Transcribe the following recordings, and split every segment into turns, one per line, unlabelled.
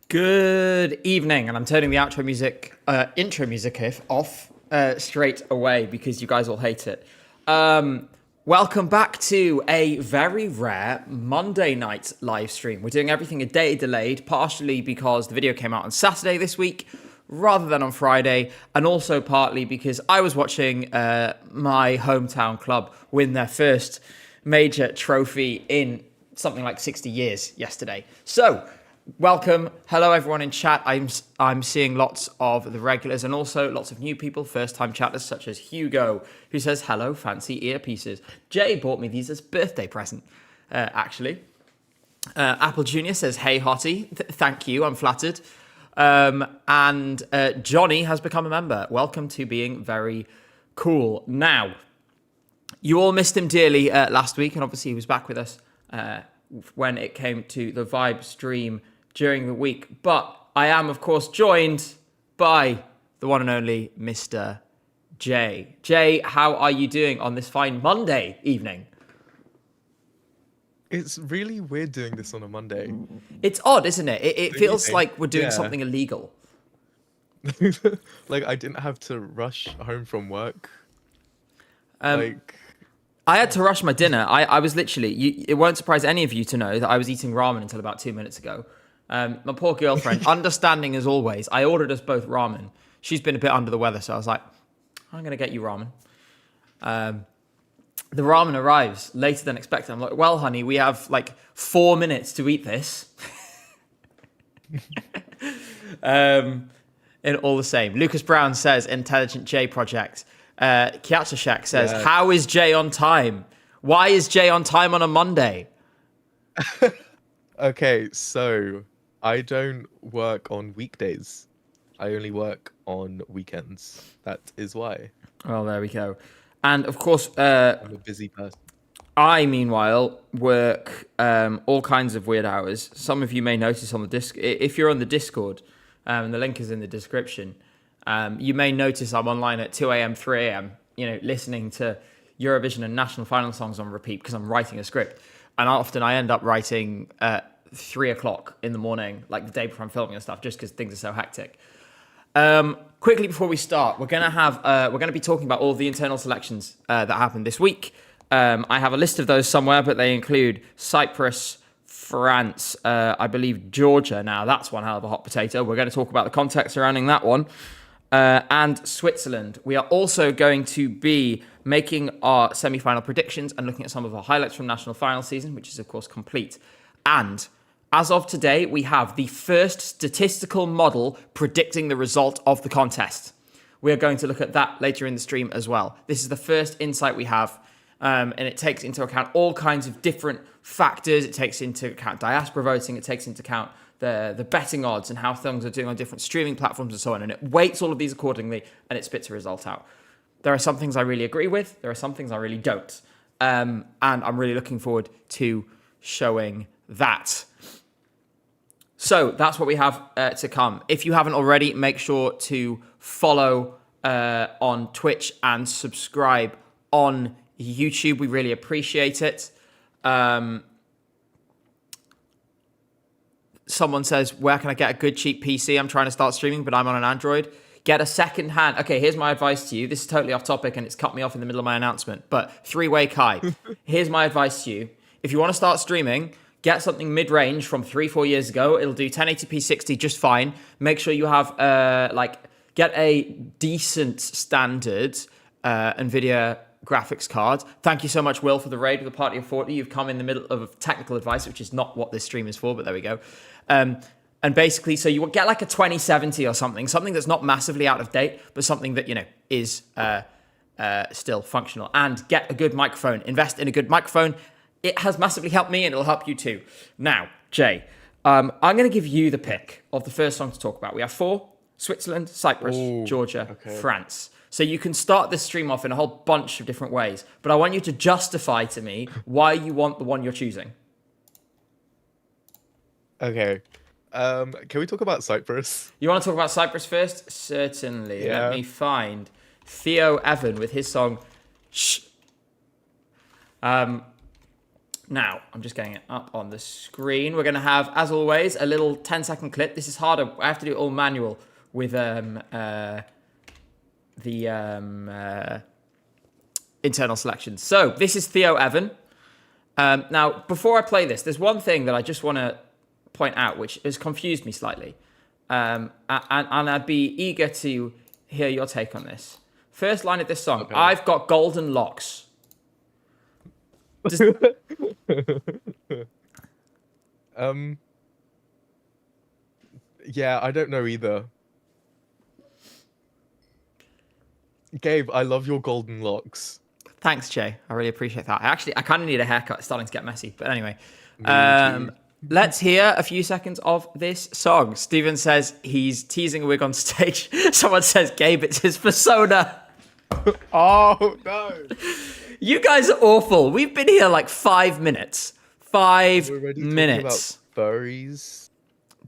Good evening, and I'm turning the intro music off straight away because you guys all hate it. Welcome back to a very rare Monday night live stream. We're doing everything a day delayed, partially because the video came out on Saturday this week rather than on Friday, and also partly because I was watching my hometown club win their first major trophy in something like 60 years yesterday. So, welcome. Hello, everyone in chat. I'm seeing lots of the regulars and also lots of new people, first-time chatters such as Hugo, who says, hello, fancy earpieces. Jay bought me these as a birthday present, actually. Apple Jr. says, hey, hottie. Thank you. I'm flattered. And Johnny has become a member. Welcome to being very cool. Now, you all missed him dearly last week, and obviously he was back with us when it came to the Vibe stream during the week. But I am, of course, joined by the one and only Mr. Jay. Jay, how are you doing on this fine Monday evening?
It's really weird doing this on a Monday.
It's odd, isn't it? It feels like we're doing something illegal.
Like, I didn't have to rush home from work.
I had to rush my dinner. I was literally, it won't surprise any of you to know that I was eating ramen until about 2 minutes ago. My poor girlfriend, understanding as always, I ordered us both ramen. She's been a bit under the weather, so I was like, I'm going to get you ramen. The ramen arrives later than expected. I'm like, well, honey, we have like 4 minutes to eat this. And all the same. Lucas Brown says, Intelligent J Project. Kiachashek says, how is Jay on time? Why is Jay on time on a Monday?
Okay, so I don't work on weekdays. I only work on weekends. That is why.
Well, there we go. And of course,
I'm a busy person.
I, meanwhile, work all kinds of weird hours. Some of you may notice on the if you're on the Discord, and the link is in the description, you may notice I'm online at 2 a.m., 3 a.m., listening to Eurovision and national final songs on repeat because I'm writing a script. And often I end up writing at 3 o'clock in the morning, like the day before I'm filming and stuff, just because things are so hectic. Quickly before we start, we're going to be talking about all the internal selections that happened this week. I have a list of those somewhere, but they include Cyprus, France, I believe Georgia. Now, that's one hell of a hot potato. We're going to talk about the context surrounding that one. And Switzerland. We are also going to be making our semi-final predictions and looking at some of our highlights from national final season, which is, of course, complete. And as of today, we have the first statistical model predicting the result of the contest. We are going to look at that later in the stream as well. This is the first insight we have, and it takes into account all kinds of different factors. It takes into account diaspora voting. It takes into account the betting odds and how things are doing on different streaming platforms and so on. And it weights all of these accordingly, and it spits a result out. There are some things I really agree with. There are some things I really don't. And I'm really looking forward to showing that. So that's what we have to come. If you haven't already, make sure to follow on Twitch and subscribe on YouTube. We really appreciate it. someone says, where can I get a good cheap PC? I'm trying to start streaming, but I'm on an Android. Get a second hand. Okay, here's my advice to you. This is totally off topic and it's cut me off in the middle of my announcement. But three-way Kai, here's my advice to you. If you want to start streaming, get something mid-range from 3-4 years ago. It'll do 1080p 60 just fine. Make sure you have get a decent standard NVIDIA graphics card. Thank you so much, Will, for the raid with the party of 40. You've come in the middle of technical advice, which is not what this stream is for, but there we go. And basically, so you get like a 2070 or something that's not massively out of date, but something that, is still functional. And get a good microphone. Invest in a good microphone. It has massively helped me and it'll help you too. Now, Jay, I'm going to give you the pick of the first song to talk about. We have 4: Switzerland, Cyprus, Georgia, France. So you can start this stream off in a whole bunch of different ways, but I want you to justify to me why you want the one you're choosing.
Okay. Can we talk about Cyprus?
You want to talk about Cyprus first? Certainly.
Yeah.
Let me find Theo Evan with his song Shh. Now, I'm just getting it up on the screen. We're going to have, as always, a little 10-second clip. This is harder. I have to do it all manual with the internal selections. So, this is Theo Evan. Now, before I play this, there's one thing that I just want to point out, which has confused me slightly. And I'd be eager to hear your take on this. First line of this song, okay. I've got golden locks.
Yeah, I don't know either. Gabe, I love your golden locks.
Thanks, Jay. I really appreciate that. I kind of need a haircut. It's starting to get messy. But anyway, let's hear a few seconds of this song. Steven says he's teasing a wig on stage. Someone says, Gabe, it's his persona.
Oh, no.
You guys are awful. We've been here like 5 minutes. 5
We're already
minutes.
Talking about furries.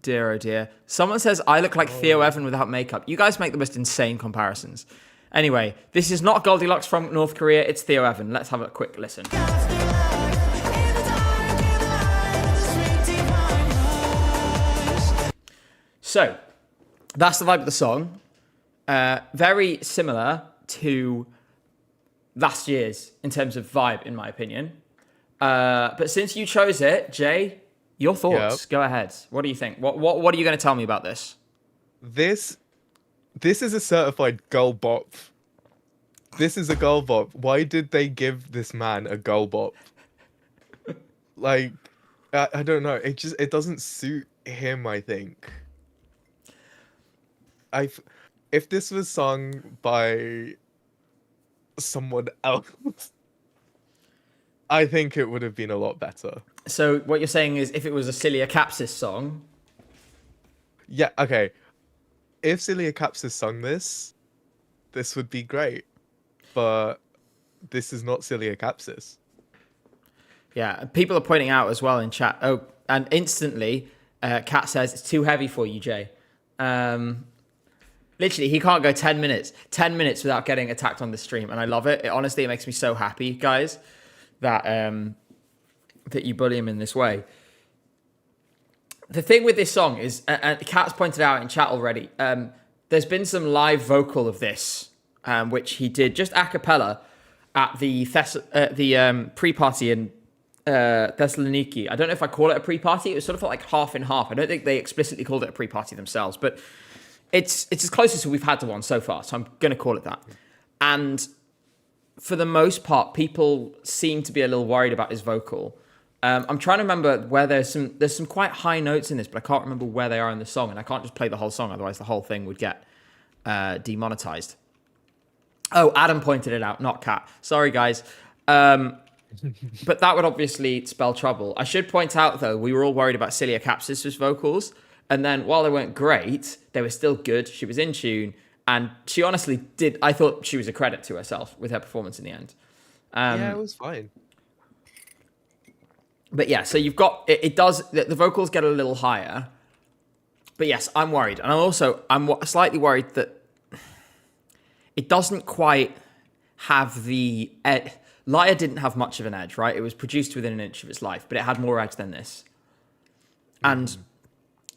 Dear, oh dear. Someone says, I look like Theo Evan without makeup. You guys make the most insane comparisons. Anyway, this is not Goldilocks from North Korea. It's Theo Evan. Let's have a quick listen. So, that's the vibe of the song. Very similar to last year's in terms of vibe, in my opinion. But since you chose it, Jay, your thoughts. Yep. Go ahead. What do you think? What are you going to tell me about this?
This is a certified girl bop. This is a girl bop. Why did they give this man a girl bop? Like, I don't know. It doesn't suit him, I think. If this was sung by someone else, I think it would have been a lot better.
So what you're saying is if it was a Cilia Capsis song?
Yeah, okay. If Cilia Capsis sung this would be great. But this is not Cilia Capsis.
Yeah, people are pointing out as well in chat. Oh, and instantly, Kat says, it's too heavy for you, Jay. Literally, he can't go 10 minutes. 10 minutes without getting attacked on the stream. And I love it. Honestly, it makes me so happy, guys, that that you bully him in this way. The thing with this song is, and Kat's pointed out in chat already, there's been some live vocal of this, which he did just a cappella at the pre-party in Thessaloniki. I don't know if I call it a pre-party. It was sort of like half and half. I don't think they explicitly called it a pre-party themselves, but it's as close as we've had to one so far, so I'm going to call it that. And for the most part, people seem to be a little worried about his vocal. I'm trying to remember where there's some quite high notes in this, but I can't remember where they are in the song, and I can't just play the whole song, otherwise the whole thing would get demonetized. Oh, Adam pointed it out, not Kat. Sorry, guys. But that would obviously spell trouble. I should point out, though, we were all worried about Cilia Capsis' vocals, and then while they weren't great, they were still good. She was in tune, and she honestly did. I thought she was a credit to herself with her performance in the end.
Yeah, it was fine.
But yeah, so you've got it does the vocals get a little higher. But yes, I'm worried, and I'm slightly worried that it doesn't quite have the Liar didn't have much of an edge, right? It was produced within an inch of its life, but it had more edge than this. And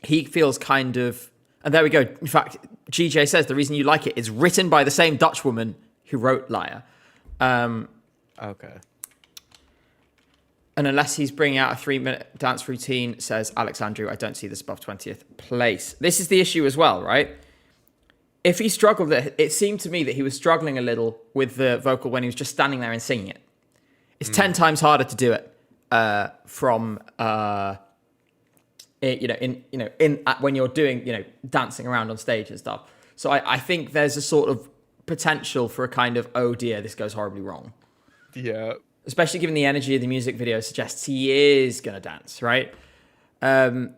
he feels kind of, and there we go. In fact, GJ says the reason you like it is written by the same Dutch woman who wrote Liar.
Okay.
And unless he's bringing out a 3-minute dance routine, says Alex Andrew, I don't see this above 20th place. This is the issue as well, right? If he struggled, it seemed to me that he was struggling a little with the vocal when he was just standing there and singing it. It's 10 times harder to do it when you're doing, dancing around on stage and stuff. So I think there's a sort of potential for a kind of, oh dear, this goes horribly wrong.
Yeah.
Especially given the energy of the music video suggests he is going to dance, right? I'm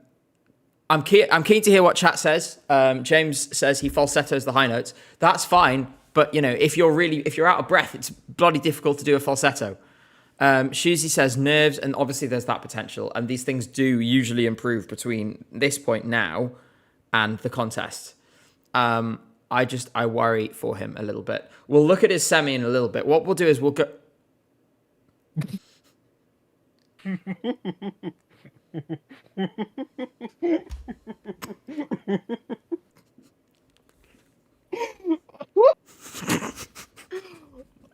keen to hear what chat says. James says he falsettos the high notes. That's fine, but if you're out of breath, it's bloody difficult to do a falsetto. Shuzi says nerves, and obviously there's that potential, and these things do usually improve between this point now and the contest. I worry for him a little bit. We'll look at his semi in a little bit. What we'll do is we'll go.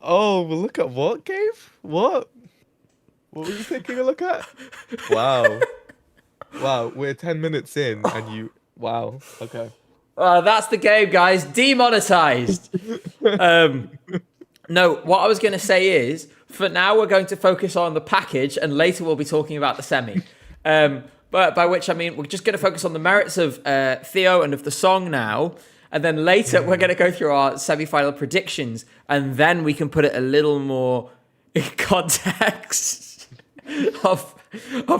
Oh, we'll look at what, Gabe? What were you taking a look at? Wow. Wow, we're 10 minutes in and you... Wow, okay.
That's the game, guys. Demonetized. No, what I was going to say is, for now, we're going to focus on the package, and later we'll be talking about the semi. But by which I mean, we're just going to focus on the merits of Theo and of the song now. And then later, we're going to go through our semi-final predictions, and then we can put it a little more in context of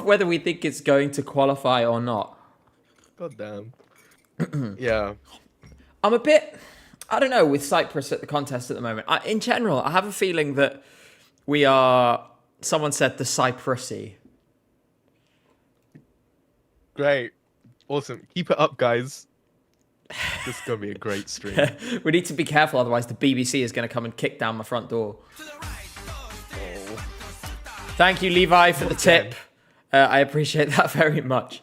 whether we think it's going to qualify or not.
God damn. Yeah.
I'm a bit, I don't know, with Cyprus at the contest at the moment. In general, I have a feeling that we are, someone said, the Cyprusy.
Great. Awesome. Keep it up, guys. This is going to be a great stream.
We need to be careful, otherwise the BBC is going to come and kick down my front door.
Oh.
Thank you, Levi, for the tip. I appreciate that very much.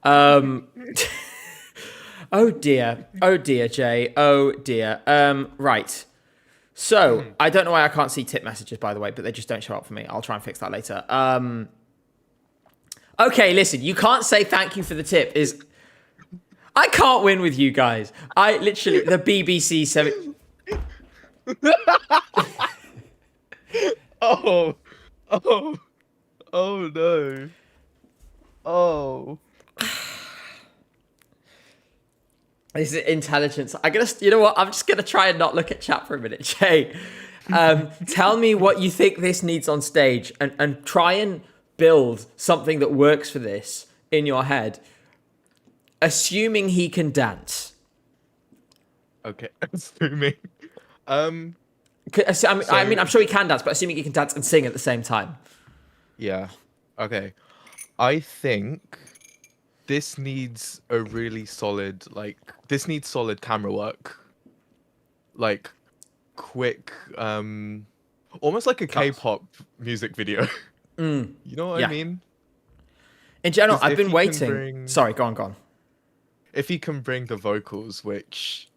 Oh dear, Jay. Oh dear. Right. So I don't know why I can't see tip messages, by the way, but they just don't show up for me. I'll try and fix that later. Okay, listen. You can't say thank you for the tip. I can't win with you guys. I literally the BBC 7.
Oh no. Oh.
This is intelligence. You know what? I'm just gonna try and not look at chat for a minute, Jay. Tell me what you think this needs on stage, and try and build something that works for this in your head, assuming he can dance.
Okay, assuming.
I mean, I'm sure he can dance, but assuming he can dance and sing at the same time.
Yeah. Okay. I think this needs a really solid, this needs solid camera work. Like, quick, almost like a K-pop music video. You know what I mean?
In general, I've been waiting. Sorry, go on.
If he can bring the vocals, which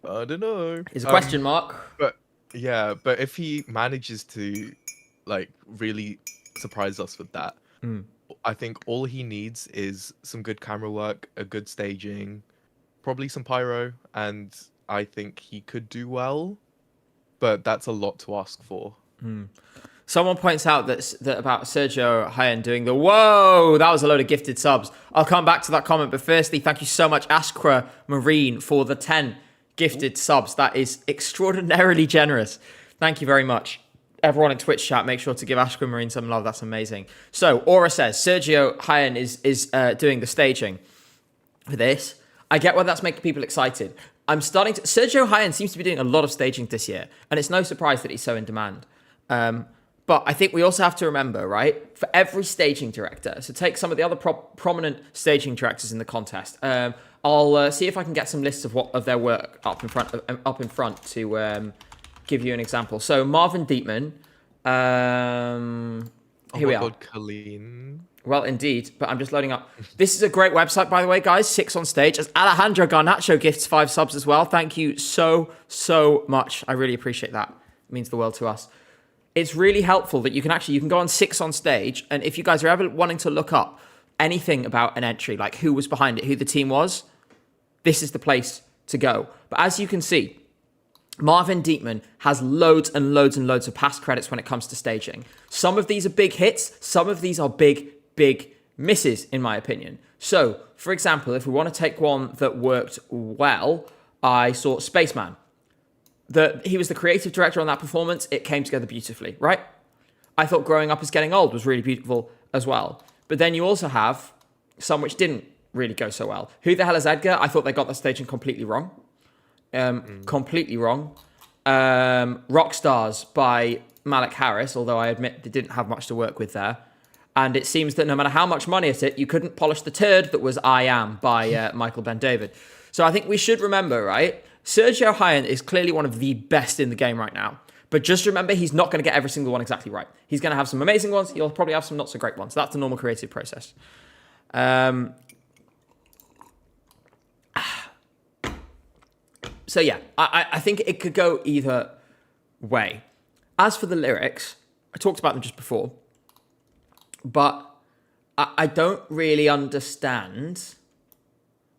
I don't know,
is a question mark.
But yeah, but if he manages to really surprise us with that, I think all he needs is some good camera work, a good staging, probably some pyro, and I think he could do well. But that's a lot to ask for.
Someone points out that about Sergio Hyen doing the whoa. That was a load of gifted subs. I'll come back to that comment, but firstly, thank you so much, Askra Marine, for the 10 gifted subs. That is extraordinarily generous. Thank you very much. Everyone in Twitch chat, make sure to give Askra Marine some love. That's amazing. So, Aura says Sergio Hyen is doing the staging for this. I get why that's making people excited. Sergio Hyen seems to be doing a lot of staging this year, and it's no surprise that he's so in demand. But I think we also have to remember, right, for every staging director, so take some of the other prominent staging directors in the contest. I'll see if I can get some lists of their work up in front to give you an example. So Marvin Dietman,
Oh
Here
my
we are.
God, Colleen.
Well, indeed, but I'm just loading up. This is a great website, by the way, guys. 6 on Stage. As Alejandro Garnacho gifts 5 subs as well. Thank you so much. I really appreciate that. It means the world to us. It's really helpful that you can go on 6 on Stage, and if you guys are ever wanting to look up anything about an entry, like who was behind it, who the team was, this is the place to go. But as you can see, Marvin Dietman has loads and loads and loads of past credits when it comes to staging. Some of these are big hits. Some of these are big misses, in my opinion. So, for example, if we want to take one that worked well, I saw Spaceman. He was the creative director on that performance. It came together beautifully, right? I thought Growing Up is Getting Old was really beautiful as well. But then you also have some which didn't really go so well. Who the Hell is Edgar? I thought they got the staging completely wrong. Completely wrong. Rock Stars by Malik Harris, although I admit they didn't have much to work with there. And it seems that no matter how much money at it, you couldn't polish the turd that was I Am by Michael Ben David. So I think we should remember, right? Sergio Hyen is clearly one of the best in the game right now. But just remember, he's not going to get every single one exactly right. He's going to have some amazing ones. He'll probably have some not so great ones. That's the normal creative process. So yeah, I think it could go either way. As for the lyrics, I talked about them just before, but I don't really understand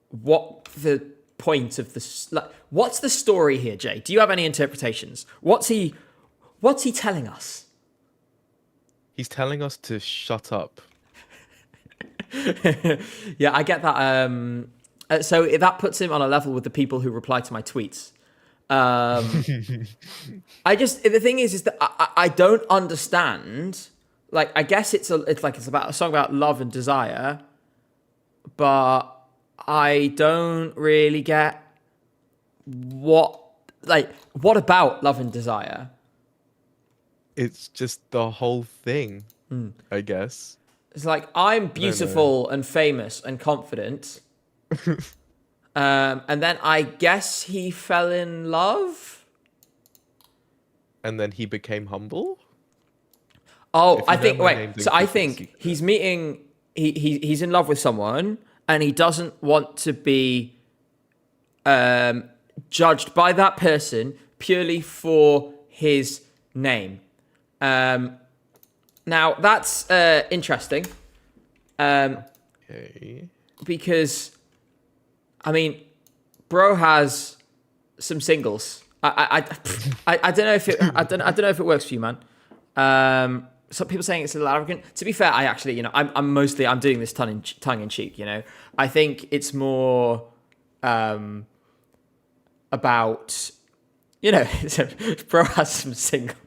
what the point of this. Like, what's the story here, Jay? Do you have any interpretations? What's he telling us?
He's telling us to shut up.
Yeah, I get that. So that puts him on a level with the people who reply to my tweets. The thing is that I don't understand. Like, I guess it's about a song about love and desire, but I don't really get what about love and desire?
It's just the whole thing, I guess.
It's like, I'm beautiful and famous and confident. And then I guess he fell in love.
And then he became humble?
Oh, I think, wait. So I think he's meeting, he's in love with someone and he doesn't want to be judged by that person purely for his name. Now, that's interesting.
Okay.
Because, I mean, bro has some singles. I don't know if it works for you, man. Some people saying it's a little arrogant. To be fair, I actually, I'm doing this tongue in cheek. I think it's more about, bro has some singles.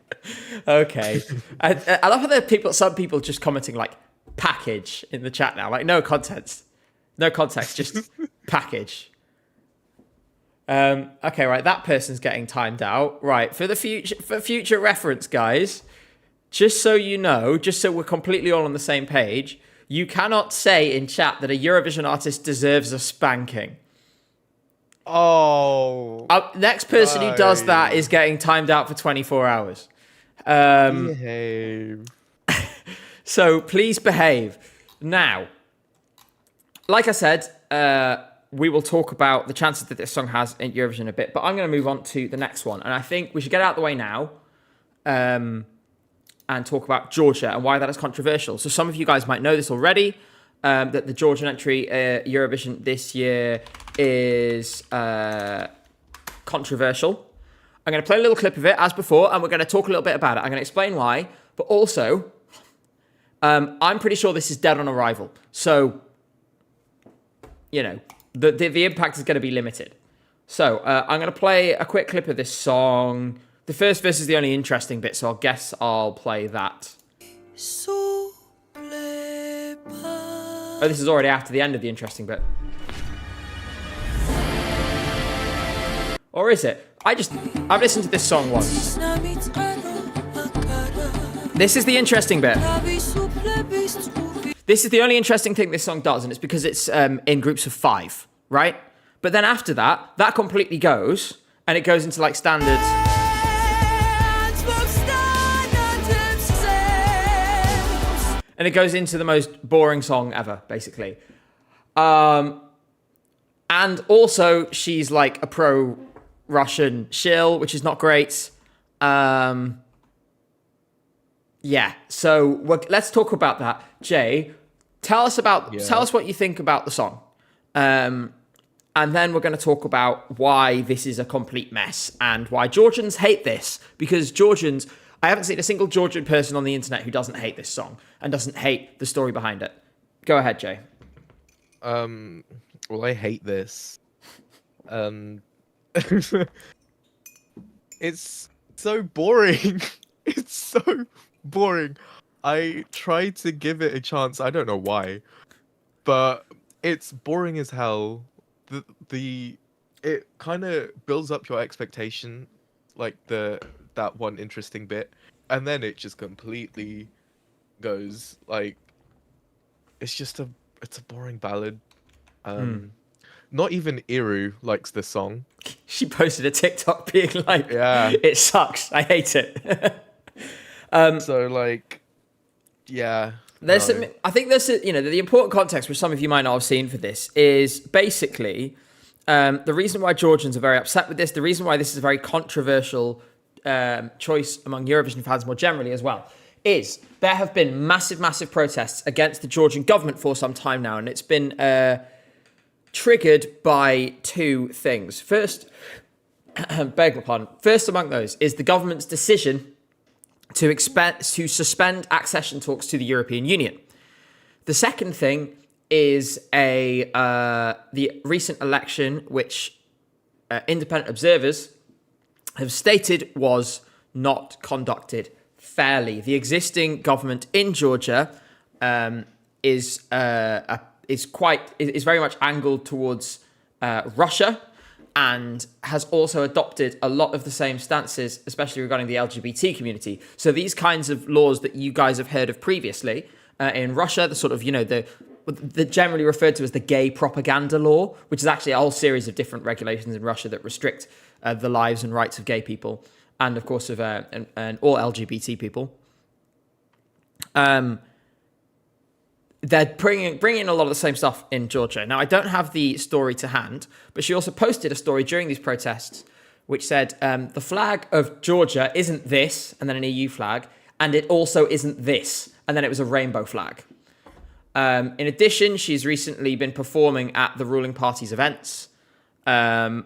Okay, I love how some people just commenting like package in the chat now, like no context, just package. Okay, right, that person's getting timed out. Right, for future reference, guys, just so you know, just so we're completely all on the same page, you cannot say in chat that a Eurovision artist deserves a spanking.
Oh.
Next person who does that is getting timed out for 24 hours.
Behave.
So please behave. Now, like I said, we will talk about the chances that this song has in Eurovision in a bit, but I'm going to move on to the next one. And I think we should get it out of the way now and talk about Georgia and why that is controversial. So some of you guys might know this already, that the Georgian entry Eurovision this year is controversial. I'm going to play a little clip of it, as before, and we're going to talk a little bit about it. I'm going to explain why, but also, I'm pretty sure this is dead on arrival. So, the impact is going to be limited. So, I'm going to play a quick clip of this song. The first verse is the only interesting bit, so I guess I'll play that. Oh, this is already after the end of the interesting bit. Or is it? I've listened to this song once. This is the interesting bit. This is the only interesting thing this song does, and it's because it's in groups of 5, right? But then after that completely goes, and it goes into like standard. And it goes into the most boring song ever, basically. And also, she's like a pro-Russian shill, which is not great. Yeah, so let's talk about that. Jay, tell us what you think about the song. And then we're going to talk about why this is a complete mess and why Georgians hate this. Because Georgians, I haven't seen a single Georgian person on the internet who doesn't hate this song and doesn't hate the story behind it. Go ahead, Jay.
Well, I hate this. It's so boring. It's so boring. I tried to give it a chance. I don't know why, but it's boring as hell. It kind of builds up your expectation, like that one interesting bit, and then it just completely goes like it's a boring ballad. Not even Iru likes this song.
She posted a TikTok being like,
yeah,
it sucks. I hate it.
So like, yeah.
I think the important context, which some of you might not have seen for this, is basically the reason why Georgians are very upset with this, the reason why this is a very controversial choice among Eurovision fans more generally as well, is there have been massive protests against the Georgian government for some time now, and it's been triggered by two things. First, beg your pardon. First among those is the government's decision to suspend accession talks to the European Union. The second thing is the recent election, which independent observers have stated was not conducted fairly. The existing government in Georgia is very much angled towards Russia, and has also adopted a lot of the same stances, especially regarding the LGBT community. So these kinds of laws that you guys have heard of previously in Russia, the sort of, the generally referred to as the gay propaganda law, which is actually a whole series of different regulations in Russia that restrict the lives and rights of gay people, and of course of and all LGBT people. They're bringing a lot of the same stuff in Georgia. Now, I don't have the story to hand, but she also posted a story during these protests which said the flag of Georgia isn't this, and then an EU flag, and it also isn't this, and then it was a rainbow flag. In addition, she's recently been performing at the ruling party's events. So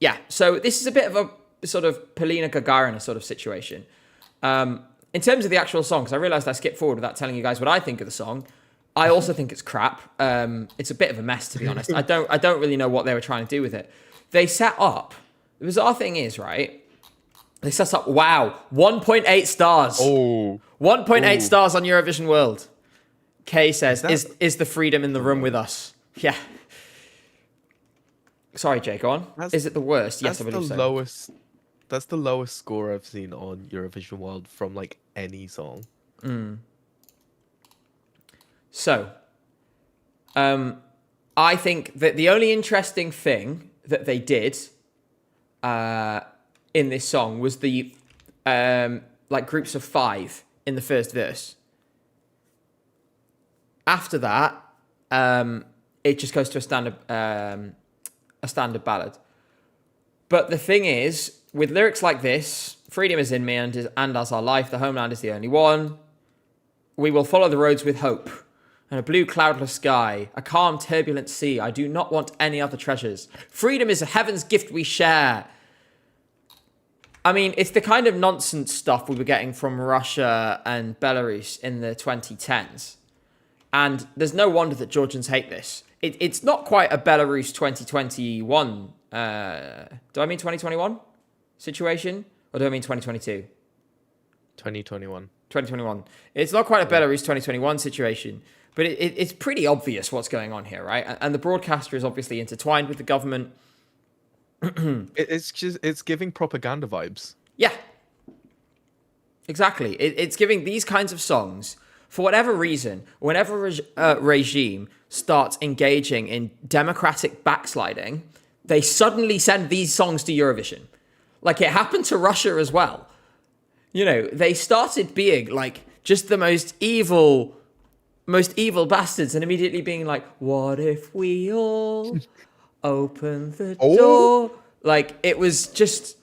this is a bit of a sort of Polina Gagarina sort of situation. In terms of the actual song, because I realised I skipped forward without telling you guys what I think of the song. I also think it's crap. It's a bit of a mess, to be honest. I don't really know what they were trying to do with it. They set up. The bizarre thing is, right? They set up 1.8 stars.
Oh,
1.8 stars on Eurovision World. Kay says, "Is the freedom in the room with us?" Yeah. Sorry, Jay. Go on. Is it the worst? Yes, I believe so.
That's the lowest score I've seen on Eurovision World from like any song.
So, I think that the only interesting thing that they did in this song was the groups of 5 in the first verse. After that, it just goes to a standard ballad. But the thing is, with lyrics like this, freedom is in me and as our life, the homeland is the only one. We will follow the roads with hope and a blue cloudless sky, a calm turbulent sea. I do not want any other treasures. Freedom is a heaven's gift we share. I mean, it's the kind of nonsense stuff we were getting from Russia and Belarus in the 2010s. And there's no wonder that Georgians hate this. It's not quite a Belarus 2021. Do I mean 2021 situation? Or do I mean 2022?
2021.
2021. It's not quite a Belarus 2021 situation, but it's pretty obvious what's going on here, right? And the broadcaster is obviously intertwined with the government.
It's giving propaganda vibes.
Yeah. Exactly. It's giving these kinds of songs, for whatever reason, whenever a regime starts engaging in democratic backsliding, they suddenly send these songs to Eurovision. Like it happened to Russia as well. They started being like just the most evil bastards, and immediately being like, what if we all open the door? Like, it was just,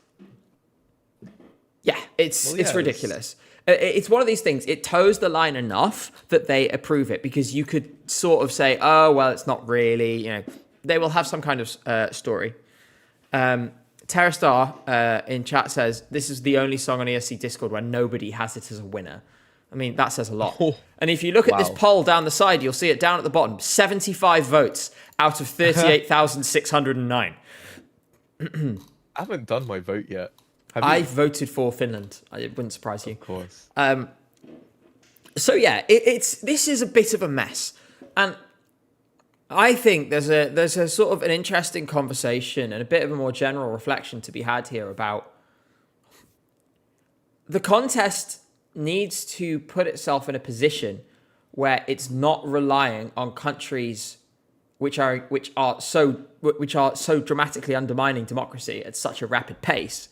yeah, it's ridiculous. It's one of these things. It toes the line enough that they approve it, because you could sort of say, oh, well, it's not really, you know, they will have some kind of story. Terrastar in chat says, this is the only song on ESC Discord where nobody has it as a winner. I mean, that says a lot. And if you look at this poll down the side, you'll see it down at the bottom. 75 votes out of 38,609.
I haven't done my vote yet.
I voted for Finland. It wouldn't surprise you.
Of course.
So yeah, this is a bit of a mess, and I think there's a sort of an interesting conversation and a bit of a more general reflection to be had here about the contest needs to put itself in a position where it's not relying on countries which are so dramatically undermining democracy at such a rapid pace.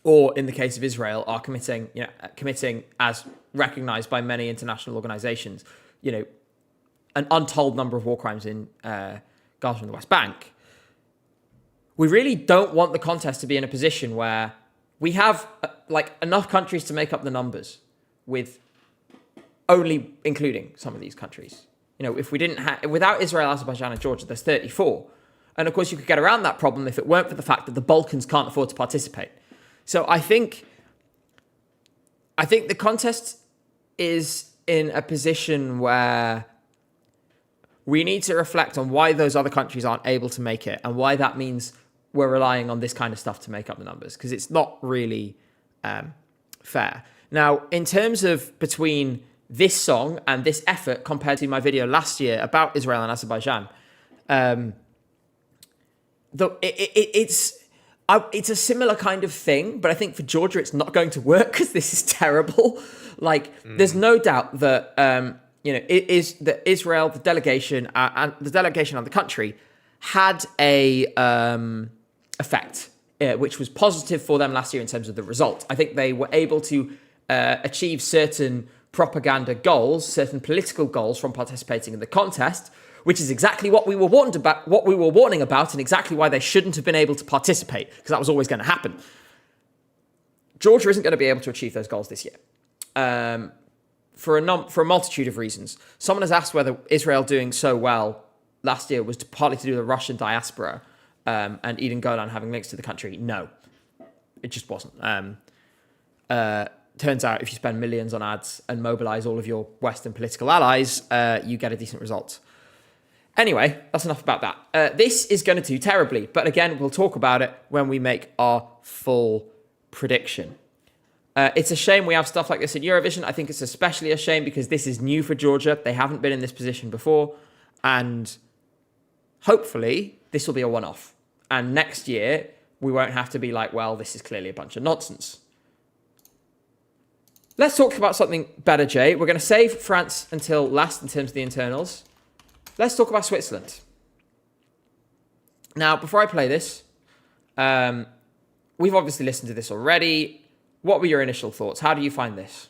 Or in the case of Israel, are committing as recognized by many international organizations, you know, an untold number of war crimes in Gaza and the West Bank. We really don't want the contest to be in a position where we have like enough countries to make up the numbers, with only including some of these countries. You know, if we didn't have, without Israel, Azerbaijan, and Georgia, there's 34. And of course, you could get around that problem if it weren't for the fact that the Balkans can't afford to participate. So I think the contest is in a position where we need to reflect on why those other countries aren't able to make it, and why that means we're relying on this kind of stuff to make up the numbers, because it's not really fair. Now, in terms of between this song and this effort compared to my video last year about Israel and Azerbaijan, it's a similar kind of thing, but I think for Georgia it's not going to work because this is terrible. Like, there's no doubt that it is that Israel, the delegation, and the country had a effect, which was positive for them last year in terms of the result. I think they were able to achieve certain propaganda goals, certain political goals from participating in the contest, which is exactly what we were warning about, and exactly why they shouldn't have been able to participate, because that was always going to happen. Georgia isn't going to be able to achieve those goals this year, for a multitude of reasons. Someone has asked whether Israel doing so well last year was partly to do with the Russian diaspora and Eden Golan having links to the country. No, it just wasn't. Turns out if you spend millions on ads and mobilize all of your Western political allies, you get a decent result. Anyway, that's enough about that. This is going to do terribly, but again, we'll talk about it when we make our full prediction. It's a shame we have stuff like this in Eurovision. I think it's especially a shame because this is new for Georgia. They haven't been in this position before, and hopefully this will be a one-off. And next year, we won't have to be like, well, this is clearly a bunch of nonsense. Let's talk about something better, Jay. We're going to save France until last in terms of the internals. Let's talk about Switzerland. Now, before I play this, we've obviously listened to this already. What were your initial thoughts? How do you find this?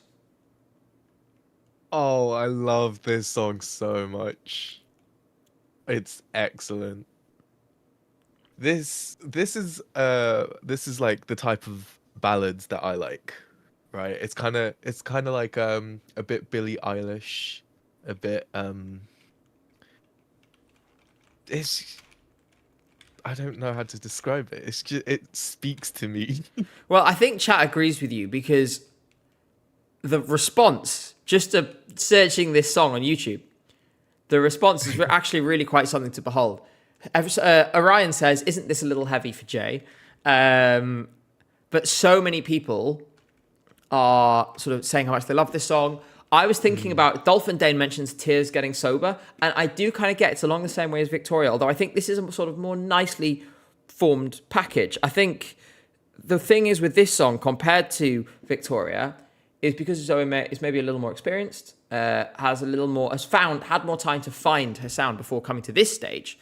Oh, I love this song so much. It's excellent. This is like the type of ballads that I like, right? It's kind of like a bit Billie Eilish, a bit I don't know how to describe it. It's just, it speaks to me.
Well, I think chat agrees with you, because the response, just to searching this song on YouTube, the response is actually really quite something to behold. Orion says, isn't this a little heavy for Jay? But so many people are sort of saying how much they love this song. I was thinking about, Dolphin Dane mentions Tears getting sober, and I do kind of get it's along the same way as Victoria, although I think this is a sort of more nicely formed package. I think the thing is with this song compared to Victoria is because Zoe is maybe a little more experienced, had more time to find her sound before coming to this stage.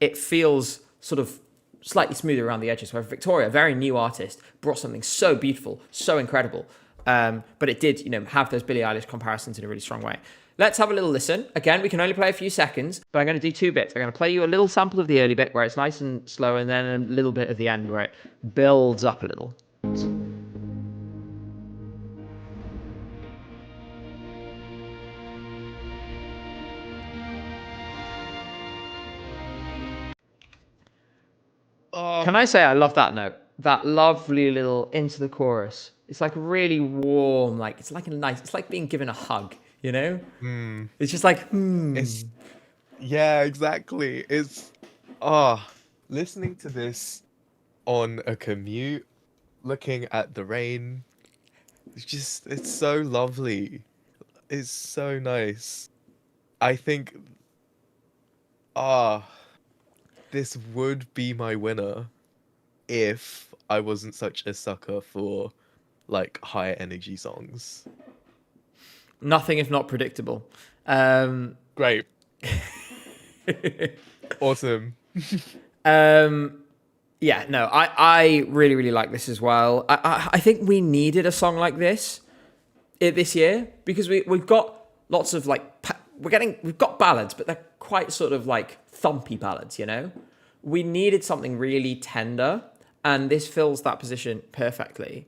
It feels sort of slightly smoother around the edges, where Victoria, very new artist, brought something so beautiful, so incredible. But it did, have those Billie Eilish comparisons in a really strong way. Let's have a little listen. Again, we can only play a few seconds, but I'm going to do 2 bits. I'm going to play you a little sample of the early bit where it's nice and slow, and then a little bit at the end where it builds up a little. Can I say I love that note? That lovely little into the chorus. It's like really warm, it's like being given a hug, It's just like,
It's yeah, exactly. It's listening to this on a commute, looking at the rain. It's so lovely. It's so nice. I think this would be my winner if I wasn't such a sucker for higher energy songs.
Nothing if not predictable.
Great. Awesome.
Yeah, no, I really, really like this as well. I think we needed a song like this year because we've got lots of we've got ballads, but they're quite sort of thumpy ballads, We needed something really tender, and this fills that position perfectly.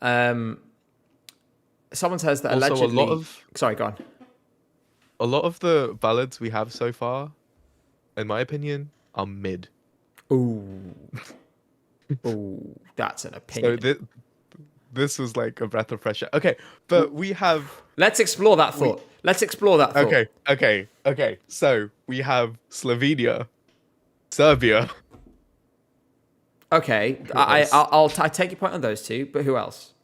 Someone says that
Also,
allegedly. Sorry, go on.
A lot of the ballads we have so far, in my opinion, are mid.
Ooh, that's an opinion.
So this was like a breath of fresh air. Okay, but we have.
Let's explore that thought.
Okay. So we have Slovenia, Serbia.
Okay, I'll take your point on those two, but who else?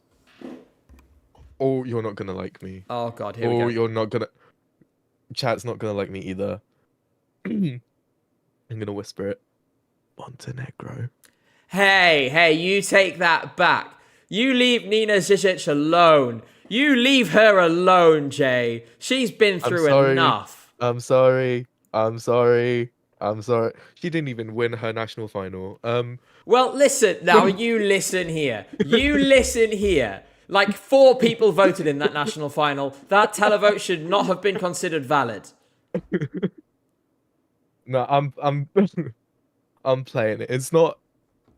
Oh, you're not gonna like me.
Oh God, here we go.
Oh, you're not gonna. Chat's not gonna like me either. I'm gonna whisper it. Montenegro.
Hey, you take that back. You leave Nina Zizic alone. You leave her alone, Jay. She's been through enough.
I'm sorry. She didn't even win her national final.
Well, listen. Now, you listen here. 4 people voted in that national final. That televote should not have been considered valid.
No, I'm I'm playing it. It's not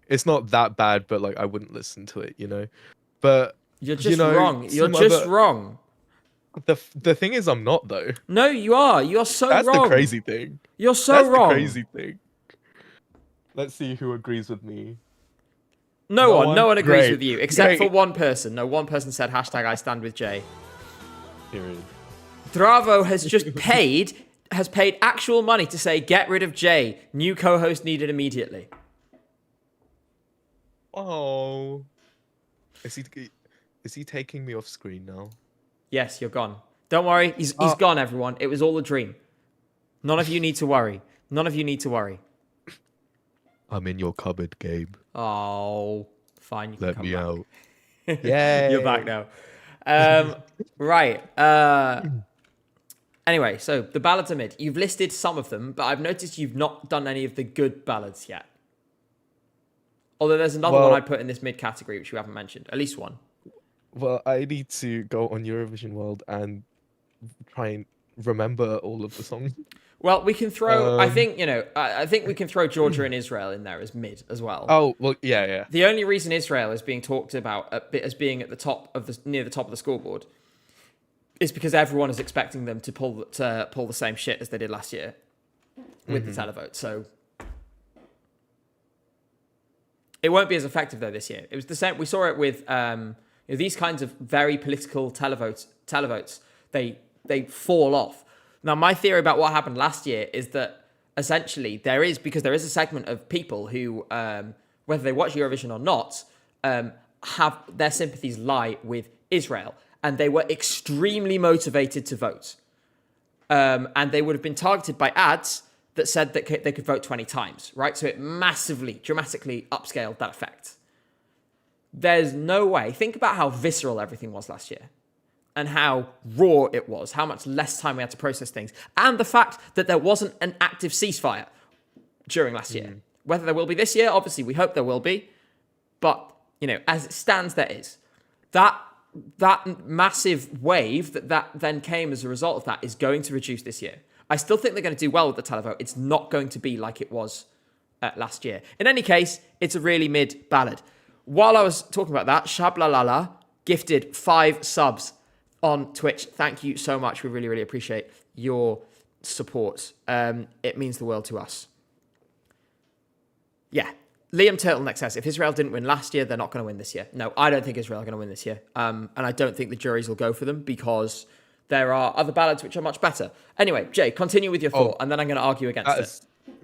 that bad, but I wouldn't listen to it, But
you're just wrong. You're just wrong.
The thing is, I'm not though.
No, you are. You're so wrong.
That's the crazy thing.
You're so wrong.
The crazy thing. Let's see who agrees with me.
No one agrees with you, except for one person. No, one person said #I stand with Jay.
Period.
Dravo has just paid actual money to say get rid of Jay. New co-host needed immediately.
Oh. Is he taking me off screen now?
Yes, you're gone. Don't worry, he's gone, everyone. It was all a dream. None of you need to worry.
I'm in your cupboard, Gabe.
Oh, fine. You can
Let
come
me
back.
out. Yay.
You're back now. Right. Anyway, so the ballads are mid. You've listed some of them, but I've noticed you've not done any of the good ballads yet. Although there's another one I'd put in this mid category, which you haven't mentioned. At least one.
Well, I need to go on Eurovision World and try and remember all of the songs.
Well, we can throw. I think we can throw Georgia and Israel in there as mid as well.
Oh well, yeah.
The only reason Israel is being talked about as being at the top of near the top of the scoreboard is because everyone is expecting them to pull the same shit as they did last year with the televote. So it won't be as effective though this year. It was the same. We saw it with these kinds of very political televotes. They fall off. Now, my theory about what happened last year is that essentially there is a segment of people who, whether they watch Eurovision or not, have their sympathies lie with Israel. And they were extremely motivated to vote. And they would have been targeted by ads that said that they could vote 20 times, right? So it massively, dramatically upscaled that effect. There's no way. Think about how visceral everything was last year. And how raw it was, how much less time we had to process things, and the fact that there wasn't an active ceasefire during last year. Whether there will be this year, obviously we hope there will be, but as it stands, there is. That that massive wave that then came as a result of that is going to reduce this year. I still think they're going to do well with the televote. It's not going to be like it was last year. In any case, it's a really mid ballad. While I was talking about that, Shablalala gifted 5 subs on Twitch. Thank you so much. We really, really appreciate your support. It means the world to us. Yeah. Liam Turtleneck says, if Israel didn't win last year, they're not going to win this year. No, I don't think Israel are going to win this year. And I don't think the juries will go for them because there are other ballads which are much better. Anyway, Jay, continue with your thought, and then I'm going to argue against it.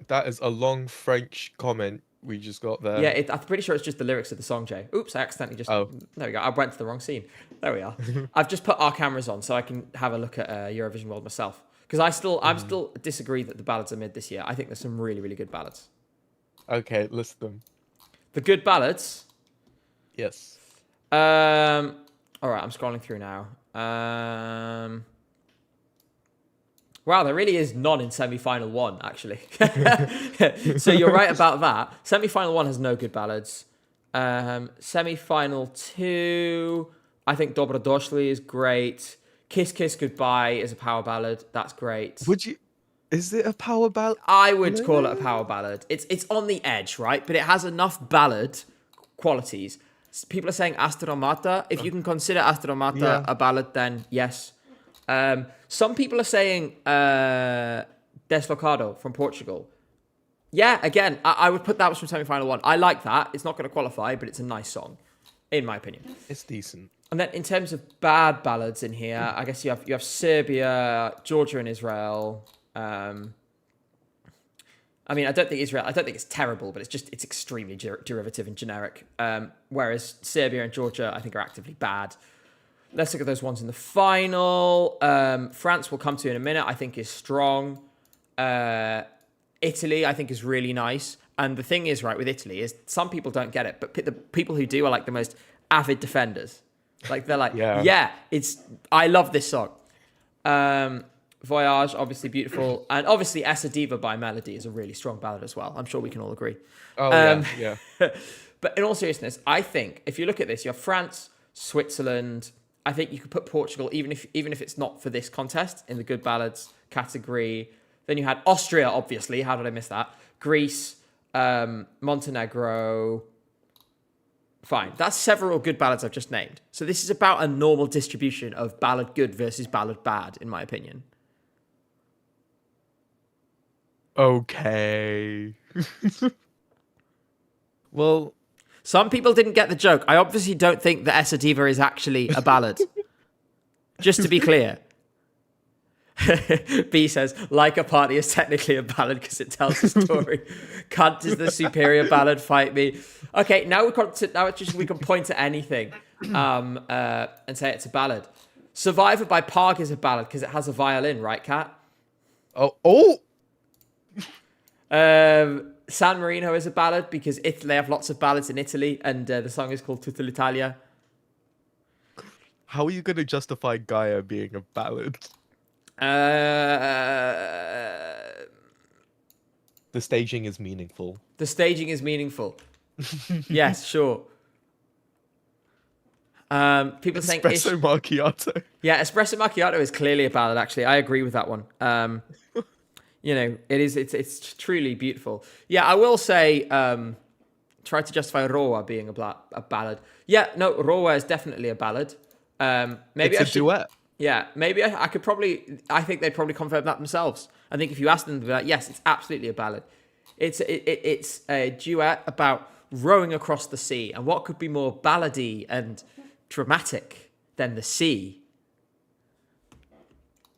That is a long French comment we just got there.
Yeah, I'm pretty sure it's just the lyrics of the song, Jay. Oops, I accidentally just...
Oh.
There we go. I went to the wrong scene. There we are. I've just put our cameras on so I can have a look at Eurovision World myself. Because I'm still disagree that the ballads are mid this year. I think there's some really, really good ballads.
Okay, list them.
The good ballads?
Yes.
All right, I'm scrolling through now. Wow, there really is none in semi-final 1, actually. So you're right about that. Semi-final 1 has no good ballads. Semi-final 2, I think Dobra Doshli is great. Kiss Kiss Goodbye is a power ballad. That's great.
Is it a power ballad?
I would call it a power ballad. It's on the edge, right? But it has enough ballad qualities. People are saying Astromata. If you can consider Astromata a ballad, then yes. Some people are saying Deslocado from Portugal. Yeah, again, I would put that from semi-final 1. I like that. It's not going to qualify, but it's a nice song, in my opinion.
It's decent.
And then in terms of bad ballads in here, I guess you have Serbia, Georgia, and Israel. I mean, I don't think it's terrible, but it's extremely derivative and generic. Whereas Serbia and Georgia, I think, are actively bad. Let's look at those ones in the final. France, we'll come to in a minute, I think is strong. Italy, I think, is really nice. And the thing is, right, with Italy, is some people don't get it, but the people who do are like the most avid defenders. Like, they're like, I love this song. Voyage, obviously beautiful. And obviously Essa Diva by Melody is a really strong ballad as well. I'm sure we can all agree.
Oh, yeah.
But in all seriousness, I think if you look at this, you have France, Switzerland. I think you could put Portugal, even if it's not for this contest, in the good ballads category. Then you had Austria, obviously. How did I miss that? Greece, Montenegro. Fine. That's several good ballads I've just named. So this is about a normal distribution of ballad good versus ballad bad, in my opinion.
Okay. Well,
some people didn't get the joke. I obviously don't think that Essa Diva is actually a ballad. Just to be clear. B says, like a party is technically a ballad because it tells a story. Cunt is the superior ballad, fight me. Okay, now we can point to anything and say it's a ballad. Survivor by Park is a ballad because it has a violin, right, Kat?
Oh!
San Marino is a ballad because they have lots of ballads in Italy, and the song is called Tutta l'Italia.
How are you going to justify Gaia being a ballad? The staging is meaningful.
The staging is meaningful. Yes, sure. People saying
Espresso macchiato.
Yeah, espresso macchiato is clearly a ballad. Actually, I agree with that one. You know, it is. It's truly beautiful. Yeah, I will say. Try to justify Roa being a ballad. Yeah, no, Roa is definitely a ballad. Maybe
it's a duet.
Yeah, maybe I could probably. I think they'd probably confirm that themselves. I think if you ask them, they'd be like, yes, it's absolutely a ballad. It's a duet about rowing across the sea, and what could be more ballady and dramatic than the sea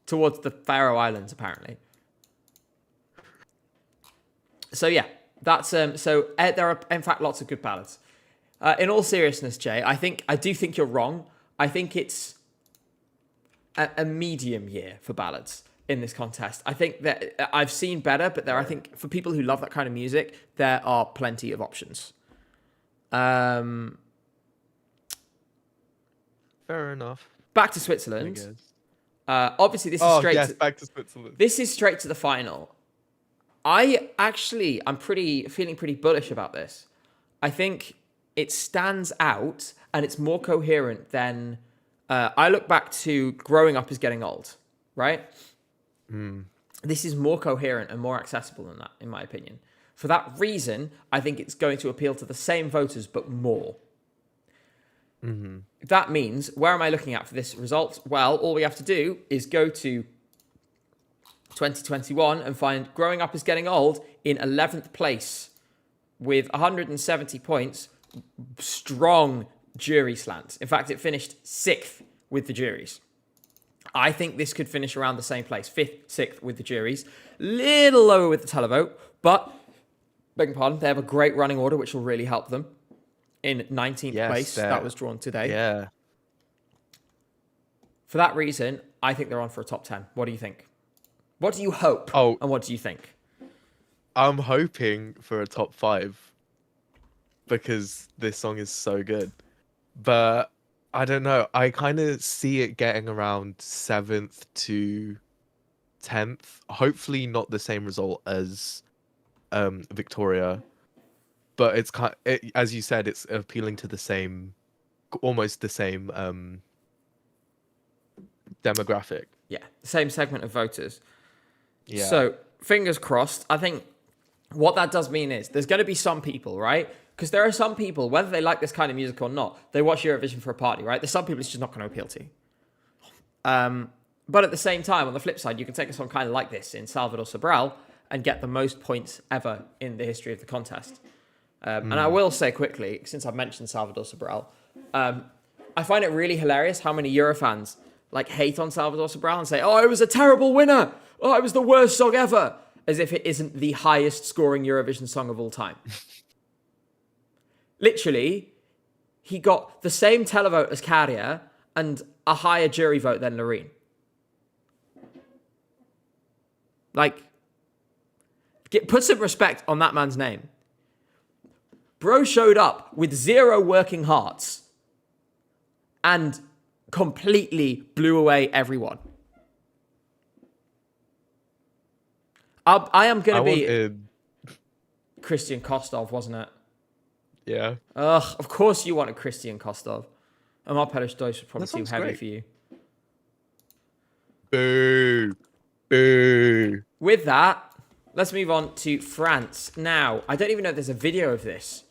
towards the Faroe Islands, apparently. So yeah, that's so there are in fact lots of good ballads. In all seriousness, Jay, I do think you're wrong. I think it's a medium year for ballads in this contest. I think that I've seen better, but I think for people who love that kind of music, there are plenty of options.
Fair enough.
Back to Switzerland. Obviously, this is straight.
Back to Switzerland.
This is straight to the final. I'm feeling pretty bullish about this. I think it stands out and it's more coherent than I look back to Growing Up is Getting Old, right? This is more coherent and more accessible than that, in my opinion. For that reason, I think it's going to appeal to the same voters, but more. That means, where am I looking at for this result? Well, all we have to do is go to 2021 and find Growing Up is Getting Old in 11th place with 170 points. Strong jury slant. In fact, it finished 6th with the juries. I think this could finish around the same place, 5th, 6th with the juries. Little lower with the televote, but, begging pardon, they have a great running order, which will really help them. In 19th place, that was drawn today.
Yeah.
For that reason, I think they're on for a top 10. What do you think? What do you hope? And what do you think?
I'm hoping for a top 5 because this song is so good. But I don't know. I kind of see it getting around 7th to 10th. Hopefully not the same result as Victoria. But it's as you said, it's appealing to the same, almost the same demographic.
Yeah, the same segment of voters.
Yeah.
So, fingers crossed. I think what that does mean is there's going to be some people, right? Because there are some people, whether they like this kind of music or not, they watch Eurovision for a party, right? There's some people it's just not going to appeal to. But at the same time, on the flip side, you can take a song kind of like this in Salvador Sobral and get the most points ever in the history of the contest. And I will say quickly, since I've mentioned Salvador Sobral, I find it really hilarious how many Eurofans hate on Salvador Sobral and say, oh, it was a terrible winner. Oh, it was the worst song ever. As if it isn't the highest scoring Eurovision song of all time. Literally, he got the same televote as Carrier and a higher jury vote than Loreen. Put some respect on that man's name. Bro showed up with 0 working hearts and completely blew away everyone. I am going to be... Christian Kostov, wasn't it?
Yeah.
Ugh, of course you wanted Christian Kostov. Amar Perez-Deutsch was probably too heavy
great
for you.
Boo. Boo.
With that, let's move on to France. Now, I don't even know if there's a video of this.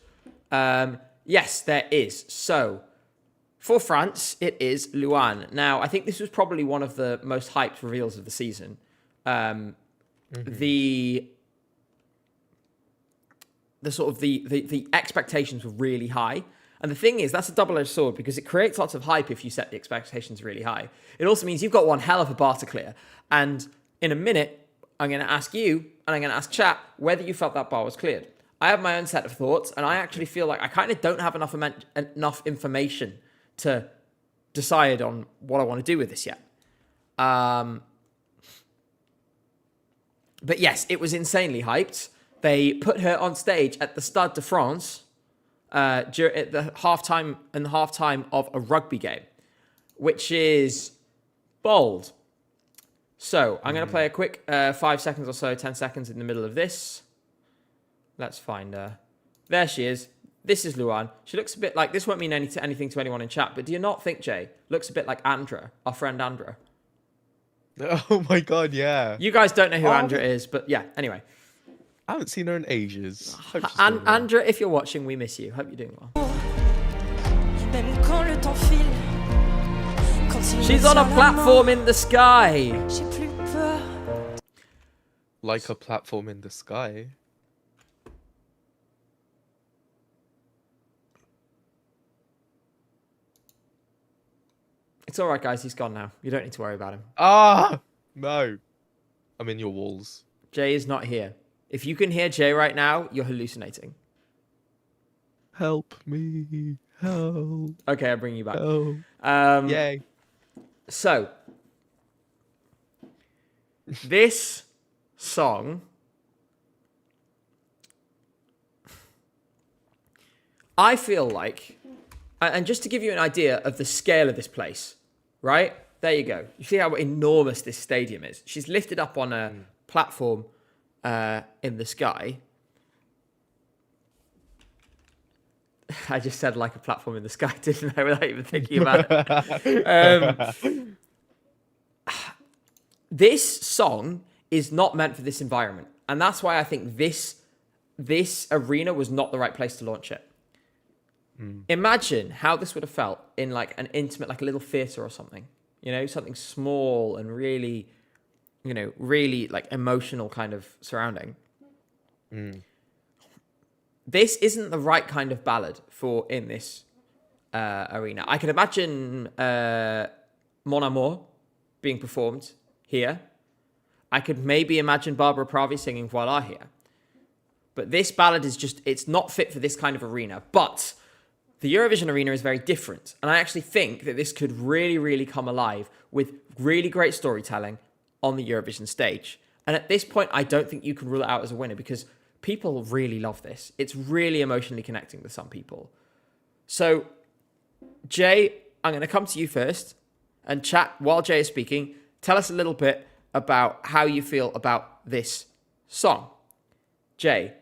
Yes, there is. So, for France, it is Luan. Now, I think this was probably one of the most hyped reveals of the season. The expectations were really high. And the thing is, that's a double-edged sword because it creates lots of hype if you set the expectations really high. It also means you've got one hell of a bar to clear. And in a minute, I'm going to ask you, and I'm going to ask chat, whether you felt that bar was cleared. I have my own set of thoughts, and I actually feel like I kind of don't have enough information to decide on what I want to do with this yet. But yes, it was insanely hyped. They put her on stage at the Stade de France at the halftime of a rugby game, which is bold. So I'm going to play a quick 5 seconds or so, 10 seconds in the middle of this. Let's find her. There she is. This is Luan. She looks a bit like, this won't mean anything to anyone in chat, but do you not think, Jay, looks a bit like Andra, our friend Andra?
Oh my god, yeah.
You guys don't know who Andra is, but yeah, anyway.
I haven't seen her in ages.
Andra, if you're watching, we miss you. Hope you're doing well. She's on a platform in the sky.
Like a platform in the sky.
It's all right, guys. He's gone now. You don't need to worry about him.
Ah, no. I'm in your walls.
Jay is not here. If you can hear Jay right now, you're hallucinating.
Help me. Help.
Okay, I'll bring you back.
Help. Yay.
So, this song, I feel like, and just to give you an idea of the scale of this place, right? There you go. You see how enormous this stadium is. She's lifted up on a platform in the sky. I just said like a platform in the sky, didn't I, without even thinking about it. Um, this song is not meant for this environment. And that's why I think this arena was not the right place to launch it. Imagine how this would have felt in like an intimate, like a little theater or something, something small and really, really like emotional kind of surrounding. This isn't the right kind of ballad for in this arena. I can imagine Mon Amour being performed here. I could maybe imagine Barbara Pravi singing Voila here. But this ballad is just, it's not fit for this kind of arena. But the Eurovision arena is very different. And I actually think that this could really, really come alive with really great storytelling on the Eurovision stage. And at this point, I don't think you can rule it out as a winner because people really love this. It's really emotionally connecting with some people. So, Jay, I'm going to come to you first and chat while Jay is speaking. Tell us a little bit about how you feel about this song. Jay,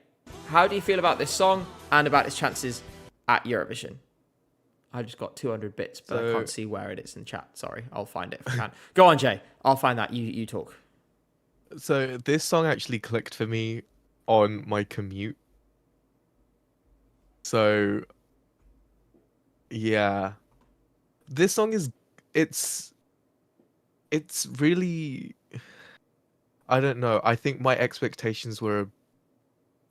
how do you feel about this song and about its chances at Eurovision? I just got 200 bits, but I can't see where it is in chat. Sorry, I'll find it if I can. Go on, Jay. I'll find that. You talk.
So this song actually clicked for me on my commute. So yeah, this song is it's really, I don't know. I think my expectations were a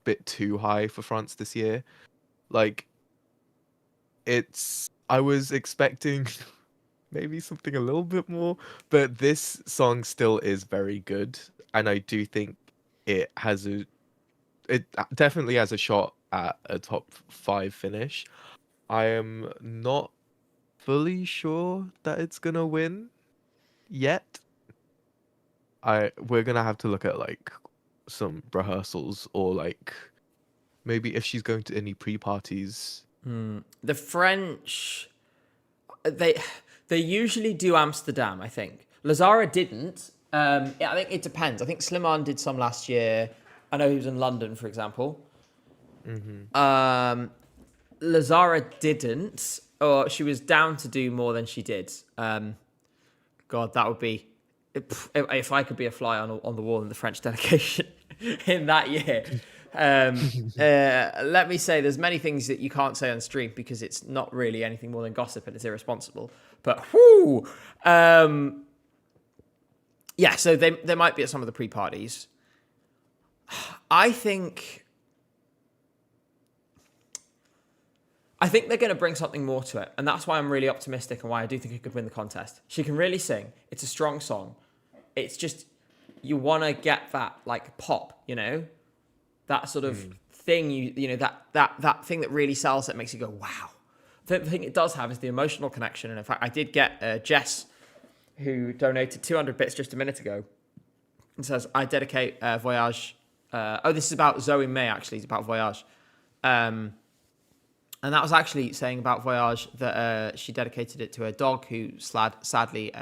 bit too high for France this year. Like I was expecting maybe something a little bit more, but this song still is very good, and I do think it definitely has a shot at a top 5 finish. I am not fully sure that it's gonna win yet. We're gonna have to look at like some rehearsals or like maybe if she's going to any pre-parties.
The French, they usually do Amsterdam, I think. Lazara didn't. I think it depends. I think Slimane did some last year. I know he was in London, for example. Lazara didn't, or she was down to do more than she did. God, that would be if I could be a fly on the wall in the French delegation in that year. Let me say, there's many things that you can't say on stream because it's not really anything more than gossip and it's irresponsible. But whoo, yeah. So they might be at some of the pre-parties. I think they're going to bring something more to it. And that's why I'm really optimistic and why I do think it could win the contest. She can really sing. It's a strong song. It's just, you want to get that like pop, that sort of thing, that thing that really sells it, makes you go, wow. The thing it does have is the emotional connection. And in fact, I did get Jess, who donated 200 bits just a minute ago, and says, I dedicate Voyage. This is about Zoe May, actually. It's about Voyage. And that was actually saying about Voyage that she dedicated it to her dog who sadly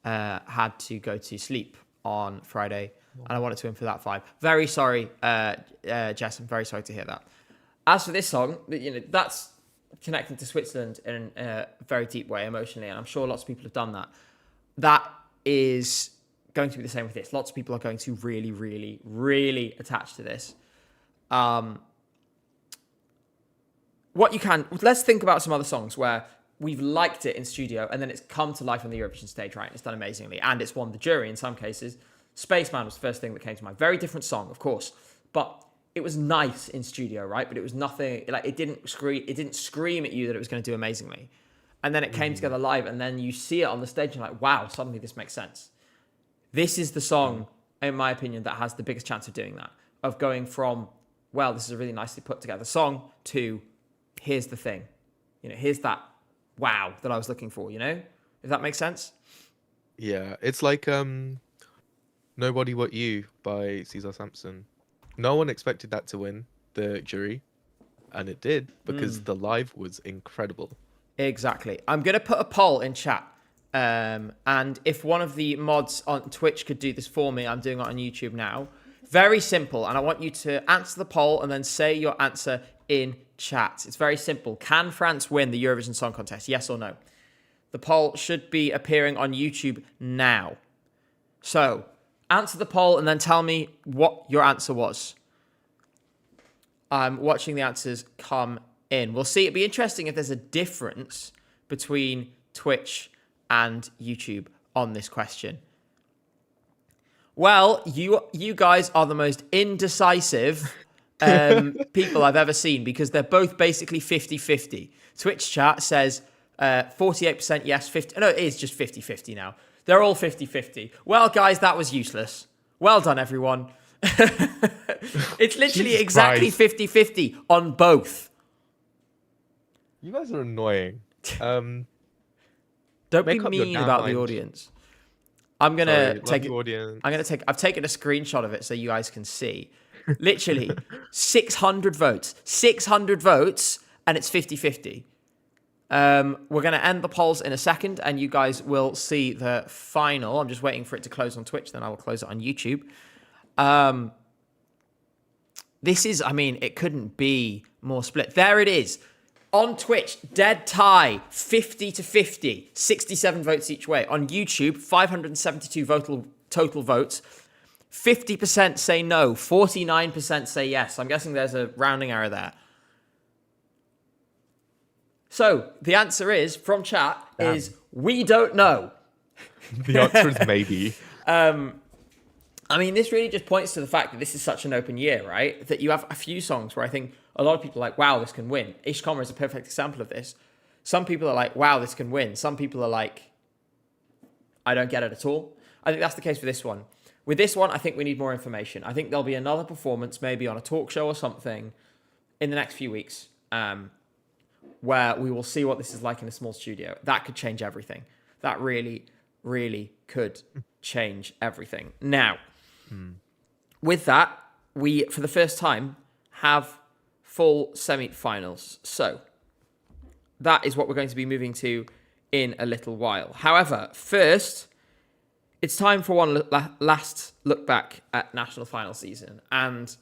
had to go to sleep on Friday. And I wanted to win for that vibe. Very sorry, Jess. I'm very sorry to hear that. As for this song, that's connecting to Switzerland in a very deep way emotionally. And I'm sure lots of people have done that. That is going to be the same with this. Lots of people are going to really, really, really attach to this. Let's think about some other songs where we've liked it in studio and then it's come to life on the Eurovision stage, right? It's done amazingly. And it's won the jury in some cases. Spaceman was the first thing that came to mind. Very different song, of course. But it was nice in studio, right? But it was nothing, like it didn't scream at you that it was going to do amazingly. And then it came together live and then you see it on the stage and you're like, wow, suddenly this makes sense. This is the song, in my opinion, that has the biggest chance of doing that. Of going from, well, this is a really nicely put together song to, here's the thing. Here's that wow that I was looking for, if that makes sense?
Yeah, it's like Nobody But You by Cesar Sampson. No one expected that to win the jury, and it did because the live was incredible.
Exactly. I'm going to put a poll in chat. And if one of the mods on Twitch could do this for me, I'm doing it on YouTube now. Very simple. And I want you to answer the poll and then say your answer in chat. It's very simple. Can France win the Eurovision Song Contest? Yes or no? The poll should be appearing on YouTube now. So, answer the poll and then tell me what your answer was. I'm watching the answers come in. We'll see. It'd be interesting if there's a difference between Twitch and YouTube on this question. Well, you guys are the most indecisive people I've ever seen, because they're both basically 50-50. Twitch chat says 48% yes, 50... No, it is just 50-50 now. They're all 50-50. Well, guys, that was useless. Well done, everyone. It's literally
Jesus
exactly
Christ.
50-50 on both.
You guys are annoying.
Don't
Make
be
up your
mean
damn
about the
mind.
audience. I'm gonna
Sorry,
take
love
it.
you, audience.
I've taken a screenshot of it so you guys can see. Literally 600 votes. 600 votes, and it's 50-50. We're going to end the polls in a second, and you guys will see the final. I'm just waiting for it to close on Twitch, then I will close it on YouTube. This is, I mean, it couldn't be more split. There it is. On Twitch, dead tie, 50-50, 67 votes each way. On YouTube, 572 total votes. 50% say no, 49% say yes. I'm guessing there's a rounding error there. So the answer is, from chat, is we don't know.
The answer is maybe.
I mean, this really just points to the fact that this is such an open year, right? That you have a few songs where I think a lot of people are like, wow, this can win. Ishkoma is a perfect example of this. Some people are like, wow, this can win. Some people are like, I don't get it at all. I think that's the case for this one. With this one, I think we need more information. I think there'll be another performance, maybe on a talk show or something, in the next few weeks, where we will see what this is like in a small studio. That could change everything. That really, really could change everything. Now, with that, we, for the first time, have full semi-finals. So, that is what we're going to be moving to in a little while. However, first, it's time for one last look back at national final season. And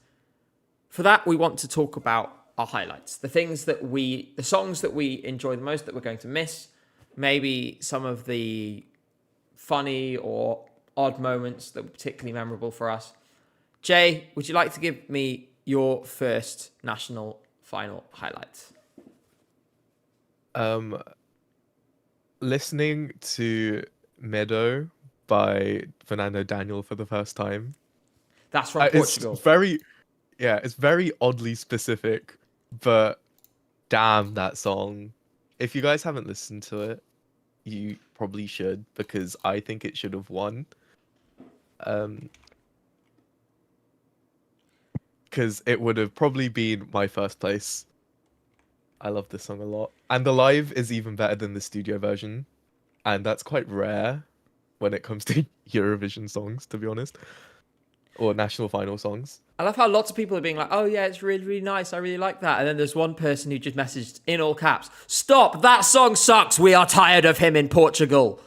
for that, we want to talk about our highlights. The songs that we enjoy the most that we're going to miss. Maybe some of the funny or odd moments that were particularly memorable for us. Jay, would you like to give me your first national final highlights?
Listening to Meadow by Fernando Daniel for the first time.
That's from Portugal.
It's very oddly specific, but damn, that song. If you guys haven't listened to it, you probably should, because I think it should have won. Because it would have probably been my first place. I love this song a lot. And the live is even better than the studio version. And that's quite rare when it comes to Eurovision songs, to be honest. Or national final songs.
I love how lots of people are being like, oh yeah, it's really, really nice. I really like that. And then there's one person who just messaged in all caps, stop, that song sucks. We are tired of him in Portugal.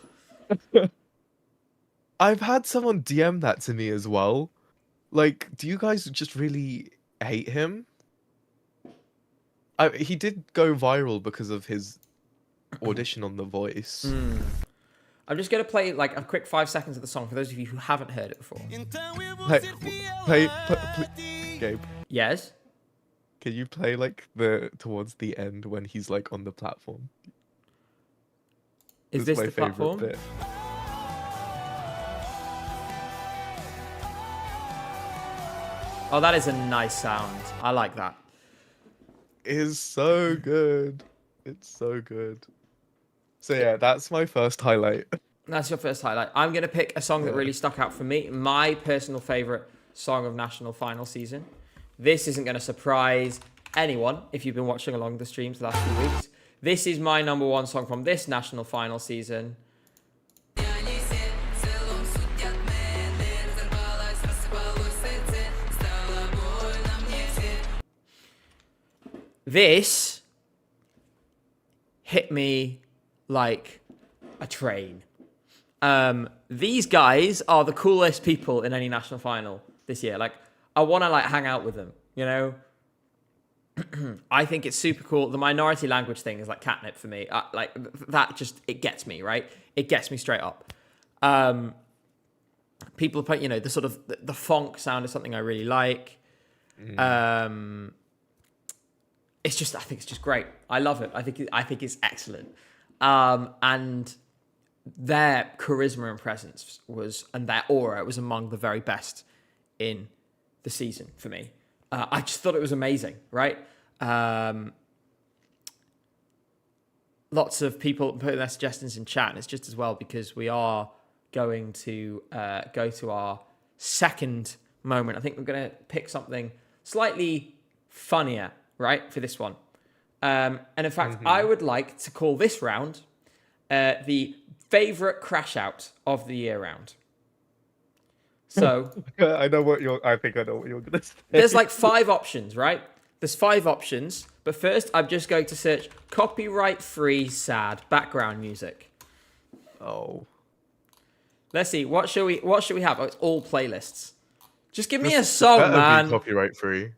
I've had someone DM that to me as well. Like, do you guys just really hate him? He did go viral because of his audition on The Voice.
I'm just going to play like a quick 5 seconds of the song for those of you who haven't heard it before.
Play, Gabe,
Yes?
can you play like towards the end when he's like on the platform?
Is this the platform?
bit.
Oh, that is a nice sound. I like that.
It is so good. It's so good. So yeah, that's my first highlight.
That's your first highlight. I'm going to pick a song that really stuck out for me. My personal favourite song of national final season. This isn't going to surprise anyone if you've been watching along the streams the last few weeks. This is my number one song from this national final season. This hit me like a train. These guys are the coolest people in any national final this year. Like, I want to like hang out with them, you know? I think it's super cool. The minority language thing is like catnip for me. Like that, just it gets me right. It gets me straight up. People put, the sort of the funk sound is something I really like. It's just, I think it's just great. I love it. I think it's excellent. And their charisma and presence and their aura was among the very best in the season for me. I just thought it was amazing, right? Lots of people putting their suggestions in chat, and it's just as well because we are going to go to our second moment. I think we're going to pick something slightly funnier, right, for this one. And in fact, I would like to call this round the favourite crash out of the year round. So
I think I know what you're gonna say.
there's like 5 options, right? There's 5 options, but first I'm just going to search copyright-free sad background music.
Oh.
Let's see, what should we have? Oh, it's all playlists. Just give me a song, man.
Be copyright free.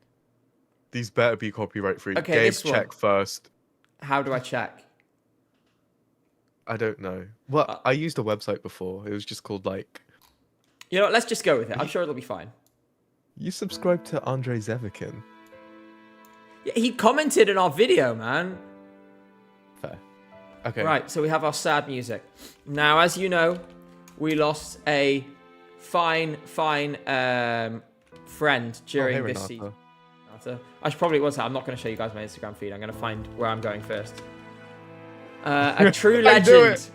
These better be copyright free.
Okay,
Gabe,
this one.
check first.
How do I check?
I don't know. Well, I used a website before. It was just called like.
You know what? Let's just go with it. I'm sure it'll be fine.
You subscribed to Andrei Zevikin.
Yeah, he commented in our video, man.
Fair. Okay.
Right, so we have our sad music. Now, as you know, we lost a fine friend during this season. I should probably was. I'm not going to show you guys my Instagram feed. I'm going to find where I'm going first. A true legend.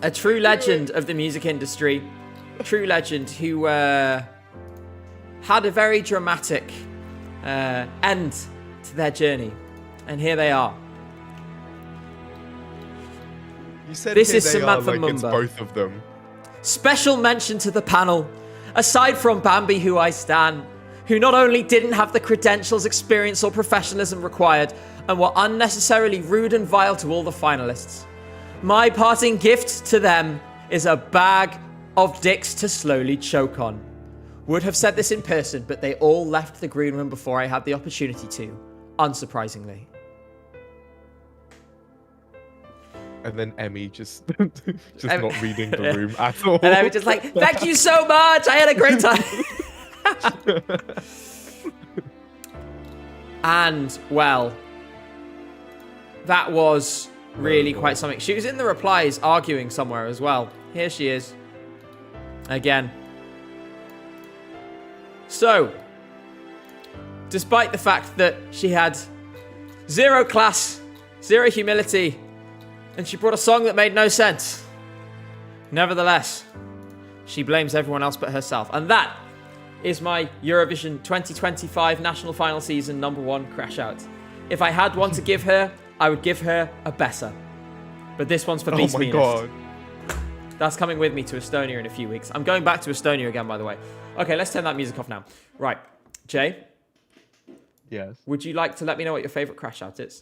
A true legend of the music industry. True legend who had a very dramatic end to their journey. And here they are.
You said
this
here
is
they
Samantha
are, like
Mumba.
it's both of them.
Special mention to the panel. Aside from Bambi, who I stan, who not only didn't have the credentials, experience, or professionalism required, and were unnecessarily rude and vile to all the finalists. My parting gift to them is a bag of dicks to slowly choke on. Would have said this in person, but they all left the green room before I had the opportunity to, unsurprisingly.
And then Emmy just not reading the room at all.
And I was just like, thank you so much. I had a great time. And, well, that was really quite something. She was in the replies arguing somewhere as well. Here she is. Again. So, despite the fact that she had 0 class, 0 humility, and she brought a song that made no sense, nevertheless, she blames everyone else but herself. And that is my Eurovision 2025 national final season #1 crash out. If I had one to give her, I would give her a better. But this one's for Beast Meanest.
God.
That's coming with me to Estonia in a few weeks. I'm going back to Estonia again, by the way. Okay, let's turn that music off now. Right, Jay?
Yes.
Would you like to let me know what your favourite crash out is?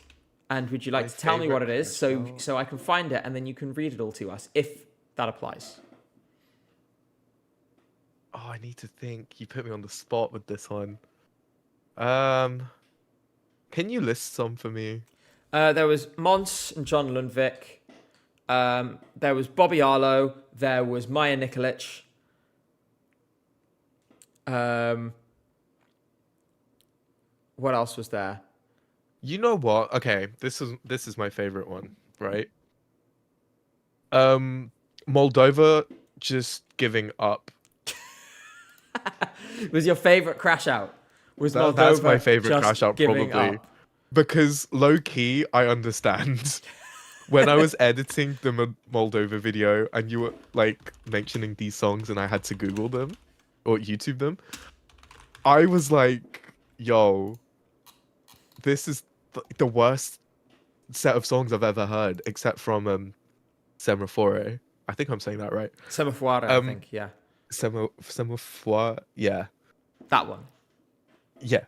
And would you like to tell me what it is so I can find it and then you can read it all to us, if that applies?
Oh, I need to think. You put me on the spot with this one. Can you list some for me?
There was Mons and John Lundvik. There was Bobby Arlo. There was Maya Nikolic. What else was there?
You know what? Okay, this is my favorite one, right? Moldova just giving up.
Was your favorite crash out? Was Moldova
That's my favorite
just
crash out,
giving
probably.
up?
Because low key, I understand. When I was editing the Moldova video and you were like mentioning these songs and I had to Google them or YouTube them, I was like, yo, this is the worst set of songs I've ever heard, except from Semaphore. I think I'm saying that right.
Semaphore, I think, yeah.
Semaphore, yeah.
That one.
Yeah.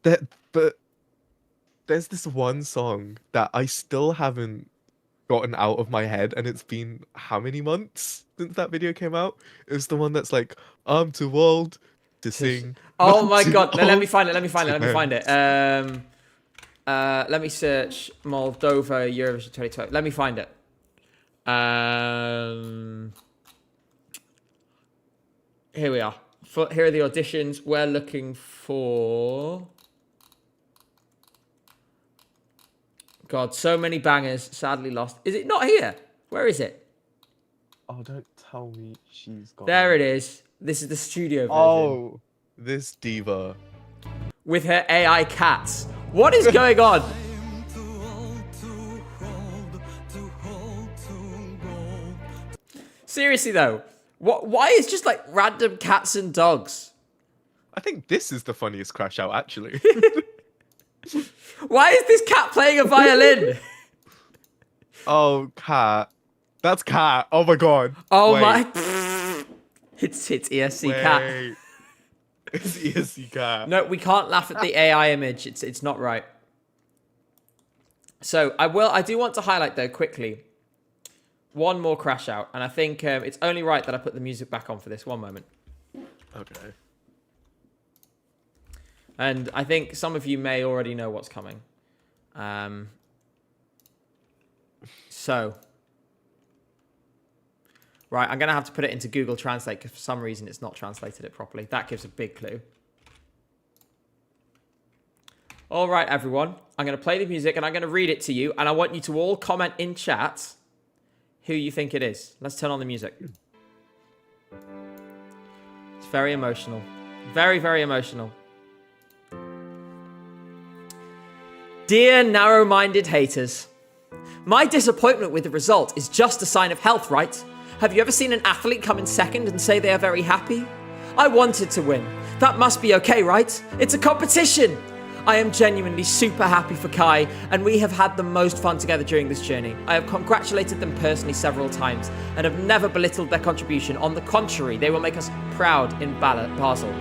But there's this one song that I still haven't gotten out of my head, and it's been how many months since that video came out? It's the one that's like, I'm too old to sing.
Oh
not
my
too
god! No, let me
old
find it. Let me find it.
to
Let me find it.
dance.
Let me search Moldova Eurovision 2012. Let me find it. Here we are. Here are the auditions. We're looking for. God, so many bangers. Sadly lost. Is it not here? Where is it?
Oh, don't tell me she's got.
There it is. This is the studio version.
Oh, this diva.
With her AI cats. What is going on? Seriously though, why is just like random cats and dogs?
I think this is the funniest crash out, actually.
Why is this cat playing a violin?
Oh, cat. That's cat. Oh my god.
Oh
Wait.
my. It's ESC cat.
Wait. It's ESC cat.
No, we can't laugh at the AI image. It's not right. So I do want to highlight though quickly one more crash out, and I think it's only right that I put the music back on for this. One moment.
Okay.
And I think some of you may already know what's coming. So, right, I'm going to have to put it into Google Translate because for some reason it's not translated it properly. That gives a big clue. All right, everyone. I'm going to play the music and I'm going to read it to you. And I want you to all comment in chat who you think it is. Let's turn on the music. It's very emotional. Very, very emotional. Dear narrow-minded haters, my disappointment with the result is just a sign of health, right? Have you ever seen an athlete come in second and say they are very happy? I wanted to win. That must be okay, right? It's a competition. I am genuinely super happy for Kai, and we have had the most fun together during this journey. I have congratulated them personally several times and have never belittled their contribution. On the contrary, they will make us proud in Basel.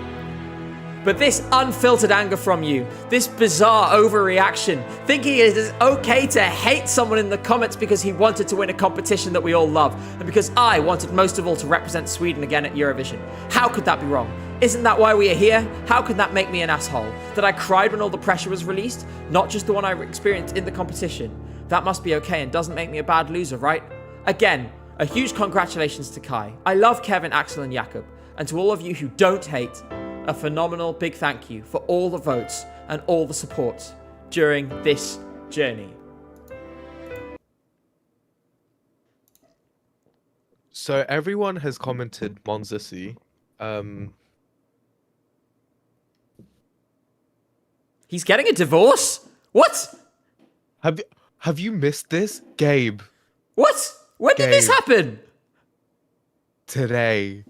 But this unfiltered anger from you, this bizarre overreaction, thinking it is okay to hate someone in the comments because he wanted to win a competition that we all love, and because I wanted most of all to represent Sweden again at Eurovision. How could that be wrong? Isn't that why we are here? How could that make me an asshole? That I cried when all the pressure was released? Not just the one I experienced in the competition. That must be okay and doesn't make me a bad loser, right? Again, a huge congratulations to Kai. I love Kevin, Axel and Jakob. And to all of you who don't hate, a phenomenal big thank you for all the votes and all the support during this journey.
So everyone has commented Monzasi.
He's getting a divorce? What?
Have you missed this? Gabe.
What? When did this happen?
Today.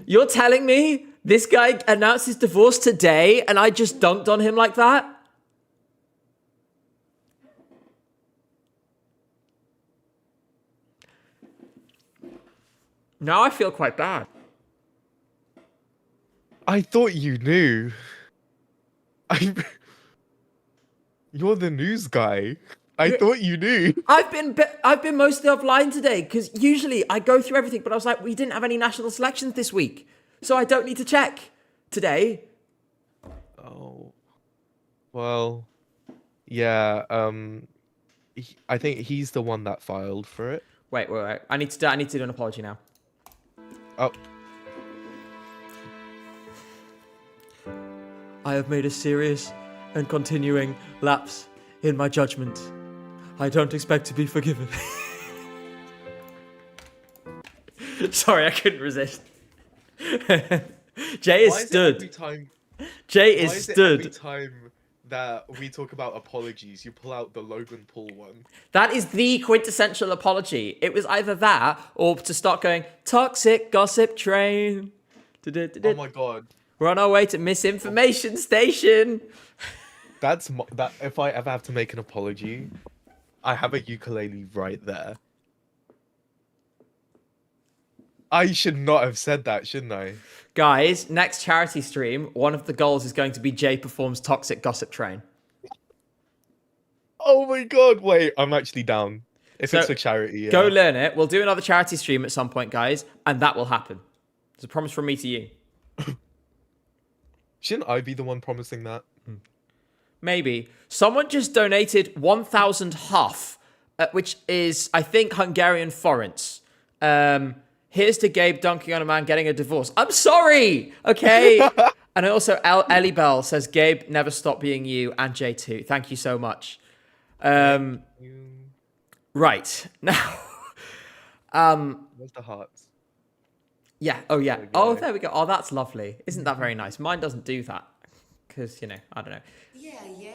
You're telling me this guy announced his divorce today and I just dunked on him like that? Now I feel quite bad.
I thought you knew. You're the news guy. I thought you knew.
I've been mostly offline today because usually I go through everything, but I was like, we didn't have any national selections this week, so I don't need to check today.
Oh, well, yeah. I think he's the one that filed for it.
Wait. I need to do an apology now.
Oh.
I have made a serious and continuing lapse in my judgment. I don't expect to be forgiven. Sorry, I couldn't resist. Jay is stood. Jay is stood.
Every time that we talk about apologies, you pull out the Logan Paul one.
That is the quintessential apology. It was either that or to start going, toxic gossip train.
Oh my god.
We're on our way to misinformation station.
That if I ever have to make an apology, I have a ukulele right there. I should not have said that, shouldn't I?
Guys, next charity stream, one of the goals is going to be Jay performs Toxic Gossip Train.
Oh my god, wait, I'm actually down. If it's for charity, yeah.
Go learn it. We'll do another charity stream at some point, guys, and that will happen. It's a promise from me to you.
Shouldn't I be the one promising that?
Maybe. Someone just donated 1,000 huff, which is, I think, Hungarian forints. Here's to Gabe dunking on a man getting a divorce. I'm sorry! Okay. And also, Ellie Bell says, Gabe, never stop being you, and J2. Thank you so much. Right. Now.
Where's the hearts?
Yeah. Oh, yeah.
There we
Oh,
go.
there we go. Oh, that's lovely. Isn't that very nice? Mine doesn't do that. Because, I don't know.
Yeah.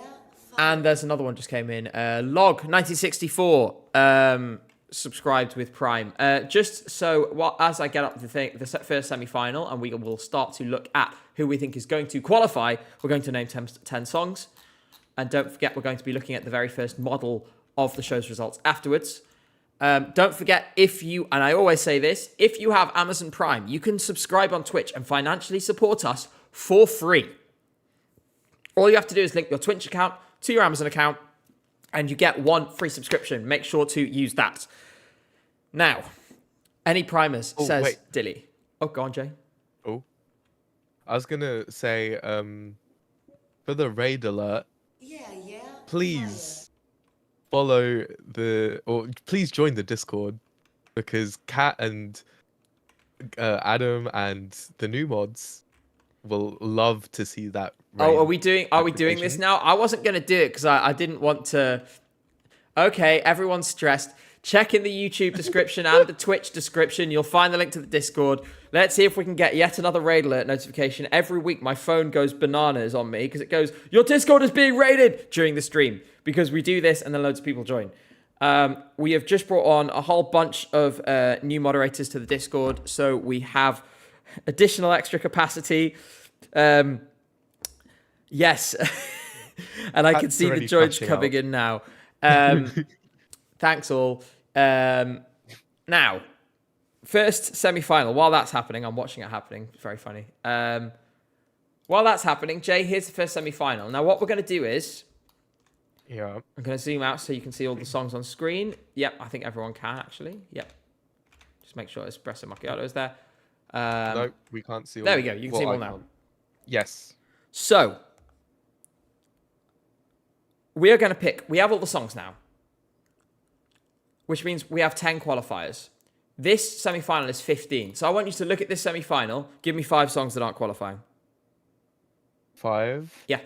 And there's another one just came in. Log 1964 subscribed with Prime. Just so as I get up to the first semi-final, and we will start to look at who we think is going to qualify, we're going to name 10 songs. And don't forget, we're going to be looking at the very first model of the show's results afterwards. Don't forget, and I always say this, if you have Amazon Prime, you can subscribe on Twitch and financially support us for free. All you have to do is link your Twitch account to your Amazon account, and you get 1 free subscription. Make sure to use that. Now, any primers, says
wait.
Dilly. Oh, go on, Jay.
Oh. I was gonna say, for the raid alert,
Yeah.
please please join the Discord, because Kat and Adam and the new mods will love to see that.
Oh, are we doing this now? I wasn't going to do it because I didn't want to. Okay, everyone's stressed. Check in the YouTube description and the Twitch description. You'll find the link to the Discord. Let's see if we can get yet another raid alert notification. Every week, my phone goes bananas on me because it goes, your Discord is being raided during the stream, because we do this and then loads of people join. We have just brought on a whole bunch of new moderators to the Discord, so we have additional extra capacity. Yes. And I can see the joins coming in now. Thanks all. Now, first semi-final. While that's happening, I'm watching it happening. It's very funny. While that's happening, Jay, here's the first semi-final. Now, what we're going to do is...
Yeah.
I'm going to zoom out so you can see all the songs on screen. Yep, I think everyone can, actually. Yep. Just make sure Espresso Macchiato is there.
No, we can't see all.
There we go. You can see them all now.
Yes.
So, we are going to pick... We have all the songs now, which means we have 10 qualifiers. This semi-final is 15. So I want you to look at this semi-final. Give me 5 songs that aren't qualifying.
5.
Yeah.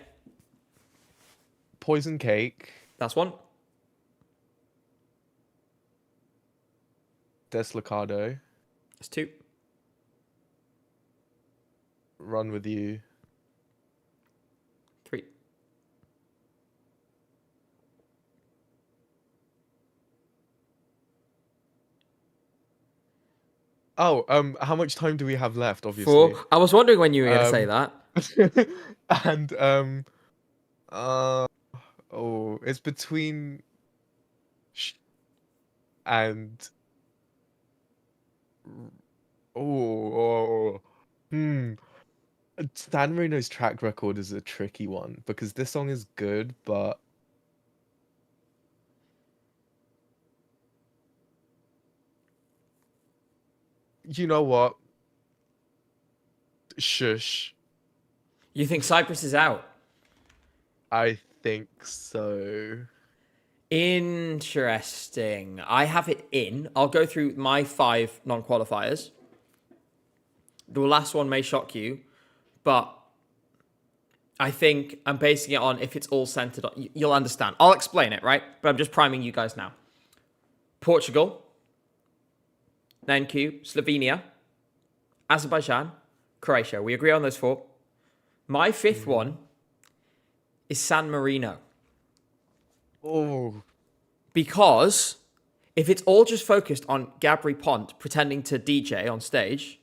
Poison Cake.
That's 1.
Deslocado.
That's 2.
Run With You.
3.
Oh, how much time do we have left, obviously?
4. I was wondering when you were going to say that.
And, it's between and San Marino's track record is a tricky one, because this song is good, but you know what? Shush.
You think Cyprus is out?
I think so.
Interesting. I have it in. I'll go through my 5 non-qualifiers. The last one may shock you, but I think I'm basing it on if it's all centered on... You'll understand. I'll explain it, right? But I'm just priming you guys now. Portugal. NQ. Slovenia. Azerbaijan. Croatia. We agree on those 4. My 5th one is San Marino.
Oh.
Because if it's all just focused on Gabri Pont pretending to DJ on stage,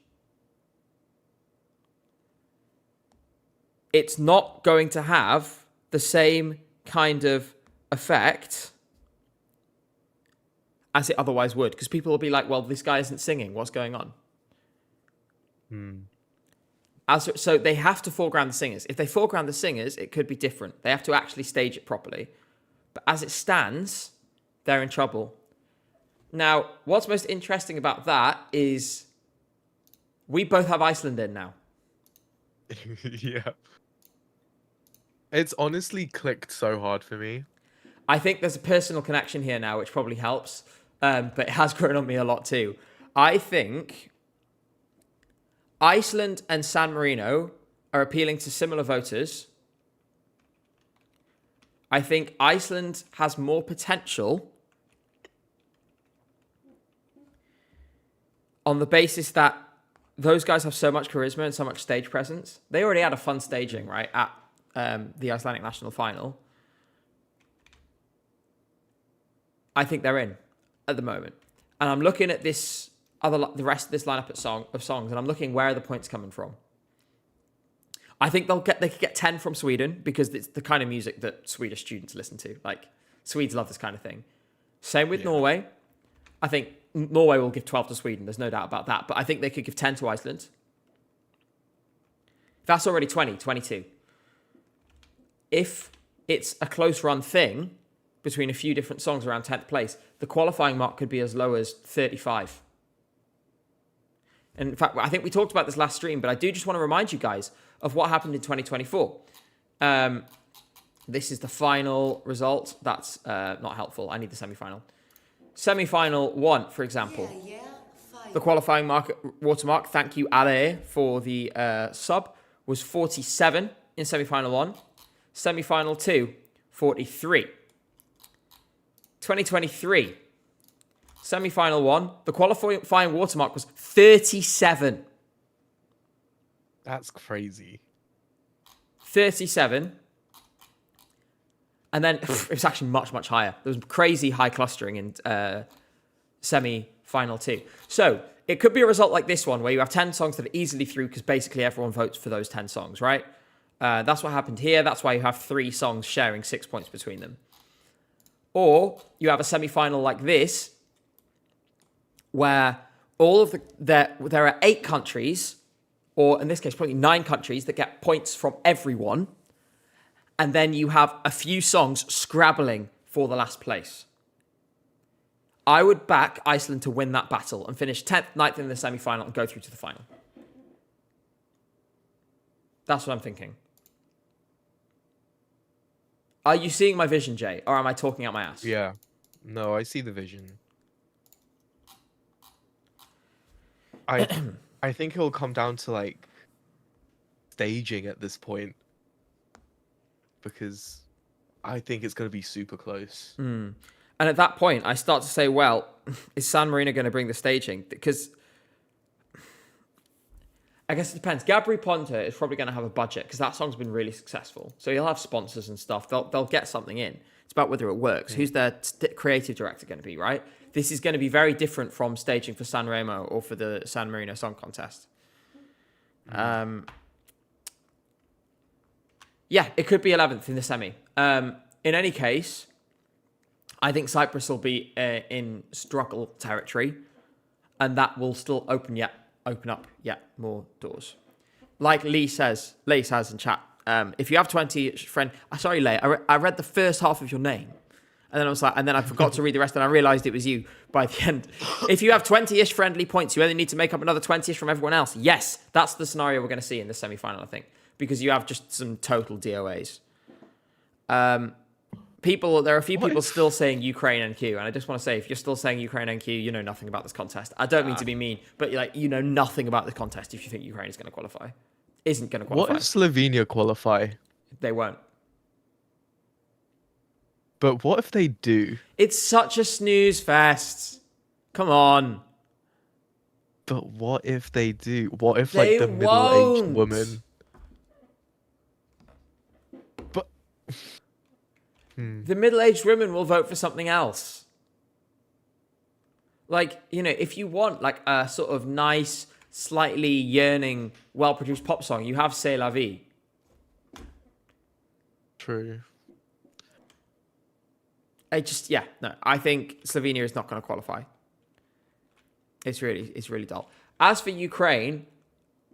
it's not going to have the same kind of effect as it otherwise would. Because people will be like, well, this guy isn't singing. What's going on? So they have to foreground the singers. If they foreground the singers, it could be different. They have to actually stage it properly. But as it stands, they're in trouble. Now, what's most interesting about that is We both have Iceland in now.
Yeah. It's honestly clicked so hard for me.
I think there's a personal connection here now, which probably helps, but it has grown on me a lot too. I think Iceland and San Marino are appealing to similar voters. I think Iceland has more potential on the basis that those guys have so much charisma and so much stage presence. They already had a fun staging, right, at the Icelandic national final. I think they're in at the moment. And I'm looking at the rest of this lineup of songs, and I'm looking where are the points coming from. I think they could get 10 from Sweden because it's the kind of music that Swedish students listen to. Like, Swedes love this kind of thing. Same with Norway. I think Norway will give 12 to Sweden. There's no doubt about that. But I think they could give 10 to Iceland. That's already 20, 22. If it's a close run thing between a few different songs around 10th place, the qualifying mark could be as low as 35. And in fact, I think we talked about this last stream, but I do just want to remind you guys of what happened in 2024. This is the final result. That's not helpful. I need the semi-final. Semi-final 1, for example. The qualifying watermark, thank you, Ale, for the sub, was 47 in semi-final 1. Semi-final 2, 43. 2023, semi-final 1, the qualifying watermark was 37.
That's crazy.
37. And then it was actually much, much higher. There was crazy high clustering in semi-final 2. So it could be a result like this one, where you have 10 songs that are easily through because basically everyone votes for those 10 songs, right? That's what happened here. That's why you have 3 songs sharing 6 points between them. Or you have a semi-final like this, where there are 8 countries, or in this case, probably 9 countries that get points from everyone. And then you have a few songs scrabbling for the last place. I would back Iceland to win that battle and finish 10th, 9th in the semi-final and go through to the final. That's what I'm thinking. Are you seeing my vision, Jay? Or am I talking out my ass?
Yeah. No, I see the vision. I think it'll come down to like staging at this point. Because I think it's going to be super close.
And at that point, I start to say, well, is San Marino going to bring the staging? Because I guess it depends. Gabri Ponte is probably going to have a budget because that song's been really successful. So he'll have sponsors and stuff. They'll get something in. It's about whether it works. Who's their creative director going to be, right? This is going to be very different from staging for San Remo or for the San Marino Song Contest. Yeah, it could be 11th in the semi. In any case, I think Cyprus will be in struggle territory, and that will still open up yet more doors. Like Lee says in chat, if you have 20-ish friend, sorry Lee, I read the first half of your name, and then I was like, and then I forgot to read the rest, and I realised it was you by the end. If you have 20-ish friendly points, you only need to make up another 20-ish from everyone else. Yes, that's the scenario we're going to see in the semi-final, I think, because you have just some total DOAs. There are a few people still saying Ukraine NQ, and I just want to say, if you're still saying Ukraine NQ, you know nothing about this contest. I don't mean to be mean, but you know nothing about this contest if you think Ukraine is going to qualify. Isn't going to qualify.
What if Slovenia qualify?
They won't.
But what if they do?
It's such a snooze fest. Come on.
But what if they do? What if
They
like the middle-aged
won't.
woman? But
The middle-aged women will vote for something else. Like, if you want like a sort of nice, slightly yearning, well-produced pop song, you have C'est la vie.
True.
I think Slovenia is not going to qualify. It's really dull. As for Ukraine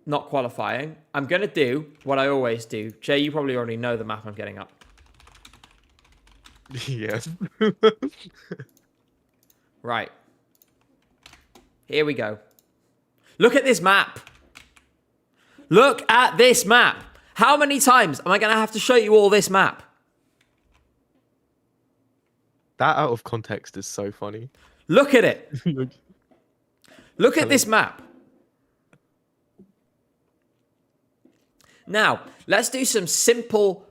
not qualifying, I'm going to do what I always do. Jay, you probably already know the map I'm getting up.
Yes.
Right. Here we go. Look at this map. Look at this map. How many times am I going to have to show you all this map?
That out of context is so funny.
Look at it. Look at this map. Now, let's do some simple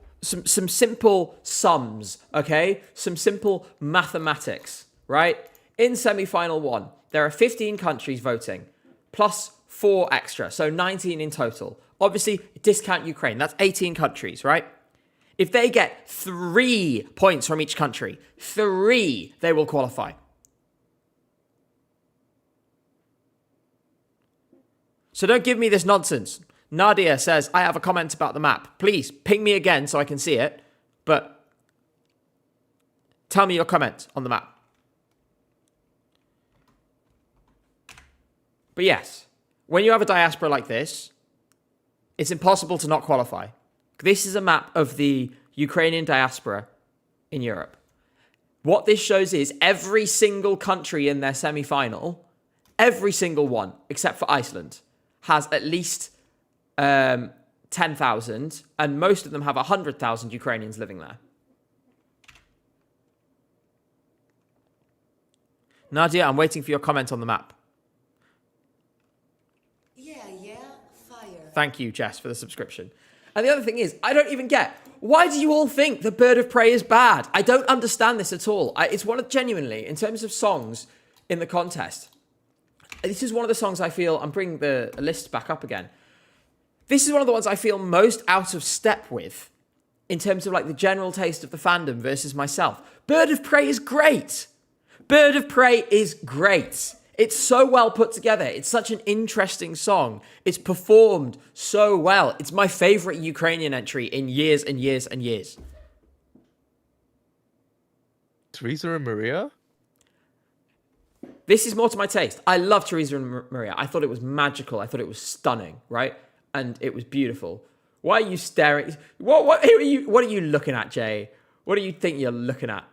sums, okay? Some simple mathematics, right? In semi-final 1, there are 15 countries voting, plus 4 extra, so 19 in total. Obviously, discount Ukraine, that's 18 countries, right? If they get 3 points from each country, 3, they will qualify. So don't give me this nonsense. Nadia says, I have a comment about the map. Please, ping me again so I can see it. But tell me your comment on the map. But yes, when you have a diaspora like this, it's impossible to not qualify. This is a map of the Ukrainian diaspora in Europe. What this shows is every single country in their semi-final, every single one, except for Iceland, has at least 10,000, and most of them have 100,000 Ukrainians living there. Nadia, I'm waiting for your comment on the map.
Yeah, fire.
Thank you, Jess, for the subscription. And the other thing is, I don't even get, why do you all think the Bird of Prey is bad? I don't understand this at all. It's one of, genuinely, in terms of songs in the contest, this is one of the songs I feel, I'm bringing the list back up again. This is one of the ones I feel most out of step with in terms of like the general taste of the fandom versus myself. Bird of Prey is great. Bird of Prey is great. It's so well put together. It's such an interesting song. It's performed so well. It's my favorite Ukrainian entry in years and years and years.
Teresa and Maria?
This is more to my taste. I love Teresa and Maria. I thought it was magical. I thought it was stunning, right? And it was beautiful. Why are you staring? What are you looking at, Jay? What do you think you're looking at?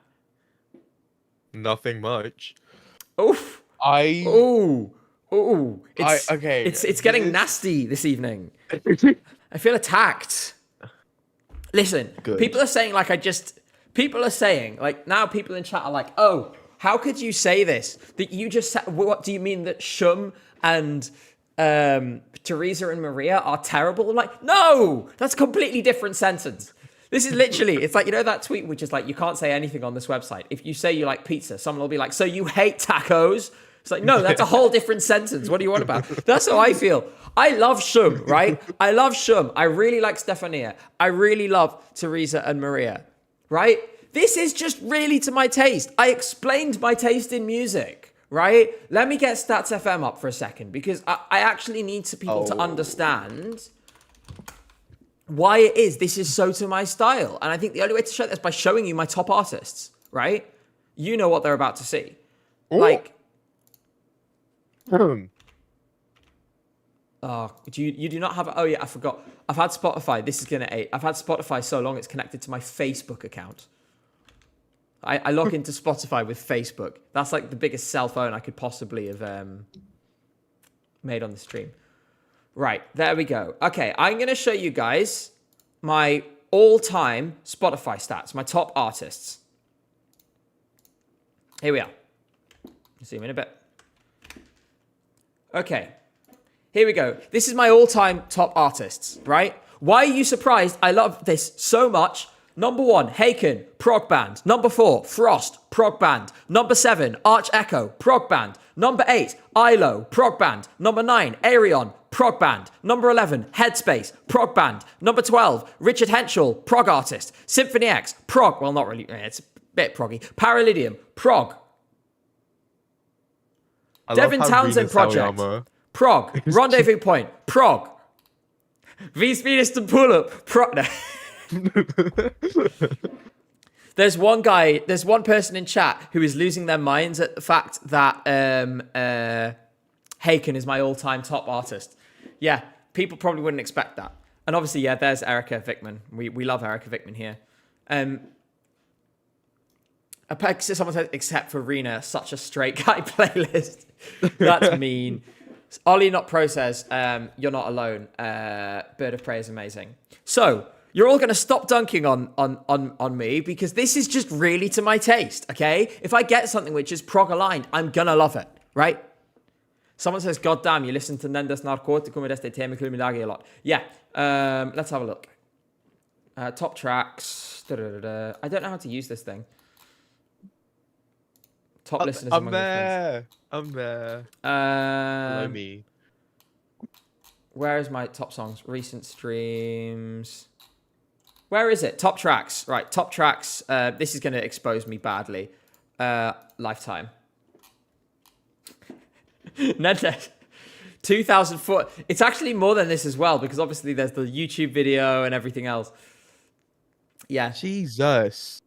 Nothing much.
Oof. Okay. It's getting nasty this evening. I feel attacked. Listen,
Good.
people are saying now people in chat are like, oh, how could you say this? That you just said, what do you mean that Shum and Teresa and Maria are terrible? I'm like, no, that's a completely different sentence. This is literally, it's like, you know that tweet which is like, you can't say anything on this website. If you say you like pizza, someone will be like, so you hate tacos? It's like, no, that's a whole different sentence. What do you want about? That's how I feel. I love Shum, right? I love Shum. I really like Stefania. I really love Teresa and Maria, right? This is just really to my taste. I explained my taste in music, right? Let me get Stats FM up for a second because I actually need people to understand why it is this is so to my style. And I think the only way to show that is by showing you my top artists, right? You know what they're about to see.
Ooh.
Like, you do not have, oh yeah, I forgot. I've had Spotify, this is gonna age. I've had Spotify so long it's connected to my Facebook account. I log into Spotify with Facebook. That's like the biggest cell phone I could possibly have made on the stream. Right, there we go. Okay, I'm going to show you guys my all-time Spotify stats, my top artists. Here we are. See you in a bit. Okay, here we go. This is my all-time top artists, right? Why are you surprised I love this so much? Number 1, Haken, prog band. Number 4, Frost, prog band. Number 7, Arch Echo, prog band. Number 8, ILO, prog band. Number 9, Aerion, prog band. Number 11, Headspace, prog band. Number 12, Richard Henschel, prog artist. Symphony X, prog. Well, not really. It's a bit proggy. Paralydium, prog. Devin Townsend Project, prog. Rendezvous Point, prog. V-Speed to pull up, prog. No. There's one person in chat who is losing their minds at the fact that Haken is my all-time top artist. Yeah, people probably wouldn't expect that. And obviously, yeah, there's Erica Vickman. We love Erica Vickman here. Someone said, except for Rena, such a straight guy playlist. That's mean. Ollie Not Pro says, you're not alone. Bird of Prey is amazing. So, you're all going to stop dunking on me because this is just really to my taste, okay? If I get something which is prog aligned, I'm going to love it, right? Someone says, God damn, you listen to Nendes Narcoticum Este Teme Culminagi a lot. Yeah, let's have a look. Top tracks. Da-da-da-da. I don't know how to use this thing. Top listeners.
I'm there. I'm there. Follow me.
Where is my top songs? Recent streams. Where is it? Top tracks. Right, top tracks. This is going to expose me badly. Lifetime. Nendes. 2004. It's actually more than this as well because obviously there's the YouTube video and everything else. Yeah.
Jesus.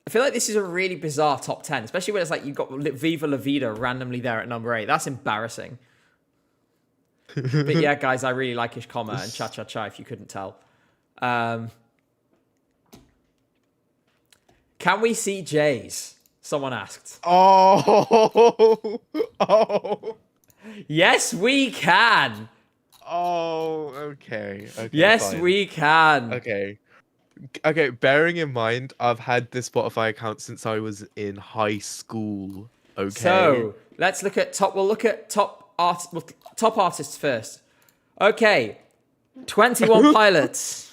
I feel like this is a really bizarre top 10, especially when it's like you've got Viva La Vida randomly there at number 8. That's embarrassing. But yeah, guys, I really like Ishkoma and Cha Cha Cha, if you couldn't tell. Can we see Jays? Someone asked.
Oh. Oh.
Yes, we can.
Oh, okay.
Yes,
fine.
we can.
Okay, bearing in mind, I've had this Spotify account since I was in high school. Okay.
So let's look at top. We'll look at top artists first. Okay, 21 Pilots.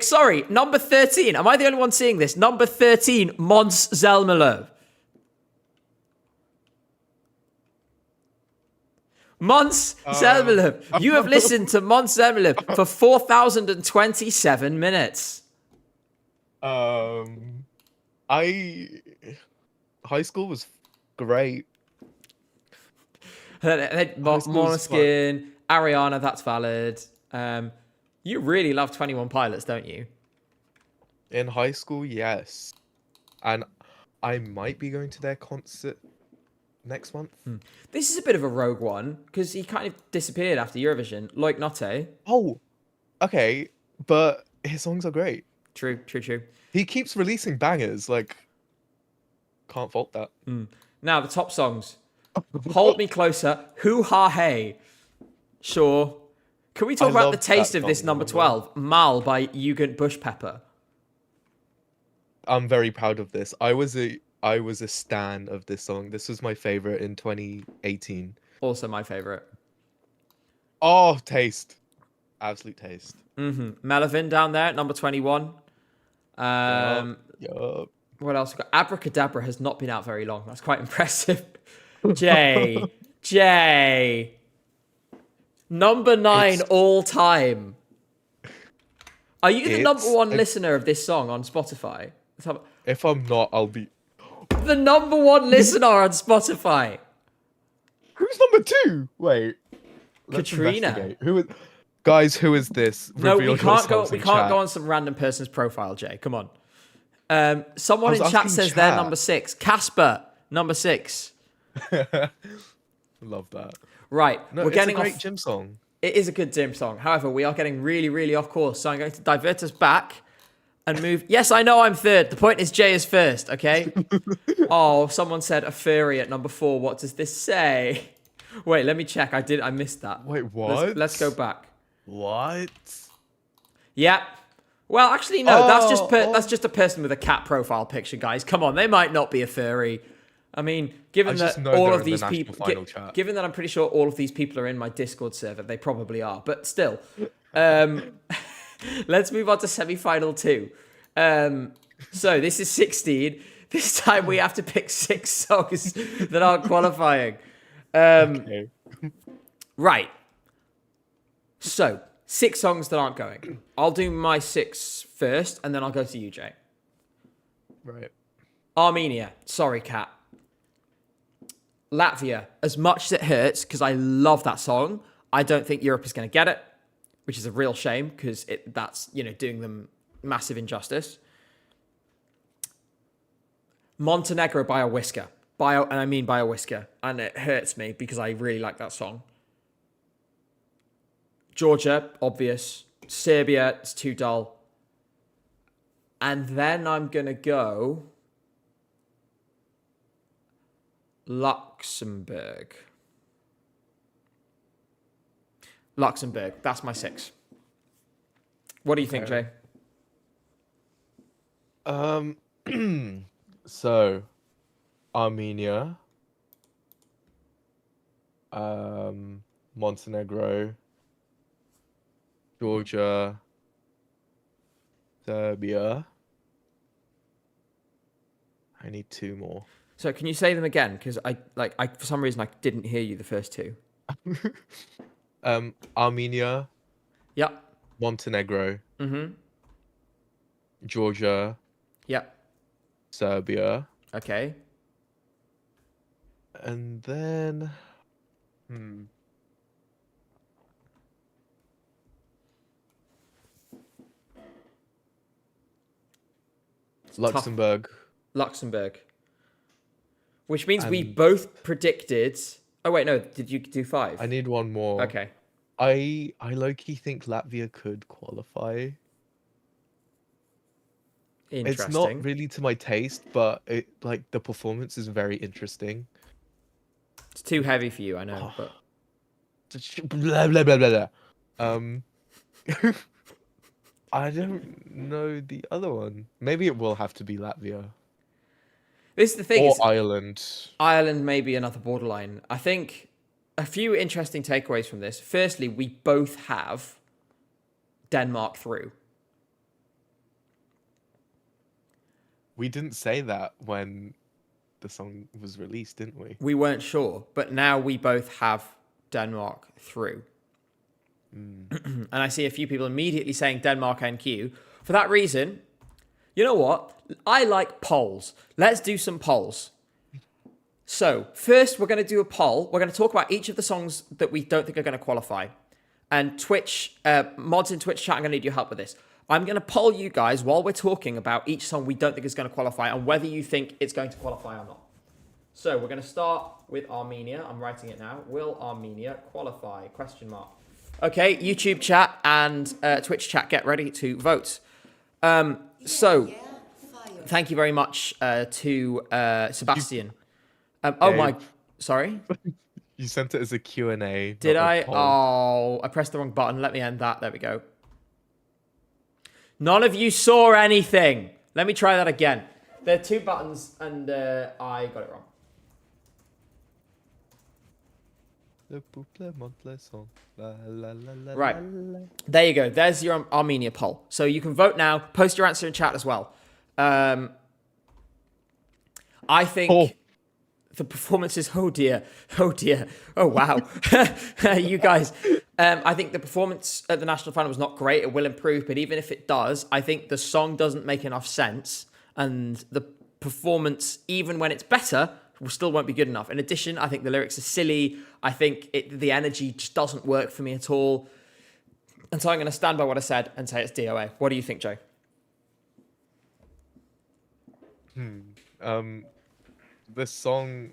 Sorry, number 13. Am I the only one seeing this? Number 13, Mons Zelmerlöw. Mons Zelmerlöw. You have listened to Mons Zelmerlöw for 4,027 minutes.
High school was great.
Måneskin, Ariana, that's valid. You really love 21 Pilots, don't you?
In high school, yes. And I might be going to their concert next month.
This is a bit of a rogue one because he kind of disappeared after Eurovision, like Notte.
Oh, okay, but his songs are great.
True.
He keeps releasing bangers, like, can't fault that.
Now, the top songs. Hold Me Closer, Hoo Ha Hey. Sure. Can we talk about the taste of this number 12? Mal by Jugend Bushpepper.
I'm very proud of this. I was a stan of this song. This was my favorite in 2018.
Also my favorite.
Oh, taste. Absolute taste.
Melvin down there at number 21.
Yup.
What else? We've got Abracadabra has not been out very long. That's quite impressive. Jay. Number 9 all time. Are you the number 1 listener of this song on Spotify?
If I'm not, I'll be...
The number 1 listener on Spotify.
Who's number 2? Wait. Let's
Katrina.
investigate. Guys, who is this?
No,
Reveal
we can't go.
yourselves
We
in
can't
chat.
go on some random person's profile, Jay. Come on. Someone in chat
asking
says
chat.
they're number 6. Casper, number 6.
Love that.
Right,
No,
we're
it's
getting
a great
off.
gym song.
It is a good gym song. However, we are getting really, really off course. So I'm going to divert us back and move. Yes, I know I'm third. The point is Jay is first. Okay. Oh, someone said a furry at number 4. What does this say? Wait, let me check. I missed that.
Wait, what?
Let's go back.
What?
Yeah. Well, actually, no. That's
Oh,
just a person with a cat profile picture, guys. Come on, they might not be a furry. I mean, given
I just
that
know
all
they're
of
in the
these
national
people,
final chat.
given that I'm pretty sure all of these people are in my Discord server, they probably are. But still, let's move on to semi-final 2. So this is 16. This time we have to pick 6 songs that aren't qualifying.
Okay.
Right. So 6 songs that aren't going. I'll do my 6 first, and then I'll go to you, Jay.
Right.
Armenia. Sorry, Kat. Latvia. As much as it hurts, because I love that song, I don't think Europe is going to get it, which is a real shame, because that's doing them massive injustice. Montenegro by a whisker. And I mean by a whisker. And it hurts me, because I really like that song. Georgia, obvious. Serbia, it's too dull. And then I'm going to go... Luxembourg. That's my 6. What do you think, Jay?
So Armenia, Montenegro, Georgia, Serbia. I need 2 more.
So can you say them again? Because I for some reason I didn't hear you the first 2.
Armenia,
Yep.
Montenegro,
Mm-hmm.
Georgia,
Yep.
Serbia,
Okay.
and then Luxembourg.
Luxembourg. Which means we
And
both predicted. Oh wait, no. Did you do 5?
I need 1 more.
Okay.
I low-key think Latvia could qualify.
Interesting.
It's not really to my taste, but the performance is very interesting.
It's too heavy for you, I know, but
Blah blah blah blah blah. I don't know the other one. Maybe it will have to be Latvia
this is the thing.
or
Is
Ireland.
Ireland may be another borderline. I think a few interesting takeaways from this. Firstly, we both have Denmark through.
We didn't say that when the song was released, didn't we?
We weren't sure, but now we both have Denmark through. And I see a few people immediately saying Denmark NQ. For that reason, you know what? I like polls. Let's do some polls. So, first, we're going to do a poll. We're going to talk about each of the songs that we don't think are going to qualify. And Twitch, mods in Twitch chat, I'm going to need your help with this. I'm going to poll you guys while we're talking about each song we don't think is going to qualify and whether you think it's going to qualify or not. So, we're going to start with Armenia. I'm writing it now. Will Armenia qualify? Question mark. Okay, YouTube chat and Twitch chat, get ready to vote. So, thank you very much to Sebastian. Oh my, sorry?
You sent it as a Q&A.
Did
not a
I?
poll.
Oh, I pressed the wrong button. Let me end that. There we go. None of you saw anything. Let me try that again. There are 2 buttons and I got it wrong. Right. There you go. There's your Armenia poll. So you can vote now. Post your answer in chat as well. I think the performances. Oh dear. Oh wow. You guys. I think the performance at the national final was not great. It will improve, but even if it does, I think the song doesn't make enough sense, and the performance, even when it's better, still won't be good enough. In addition, I think the lyrics are silly. I think the energy just doesn't work for me at all. And so I'm going to stand by what I said and say it's DOA. What do you think, Joe?
The song,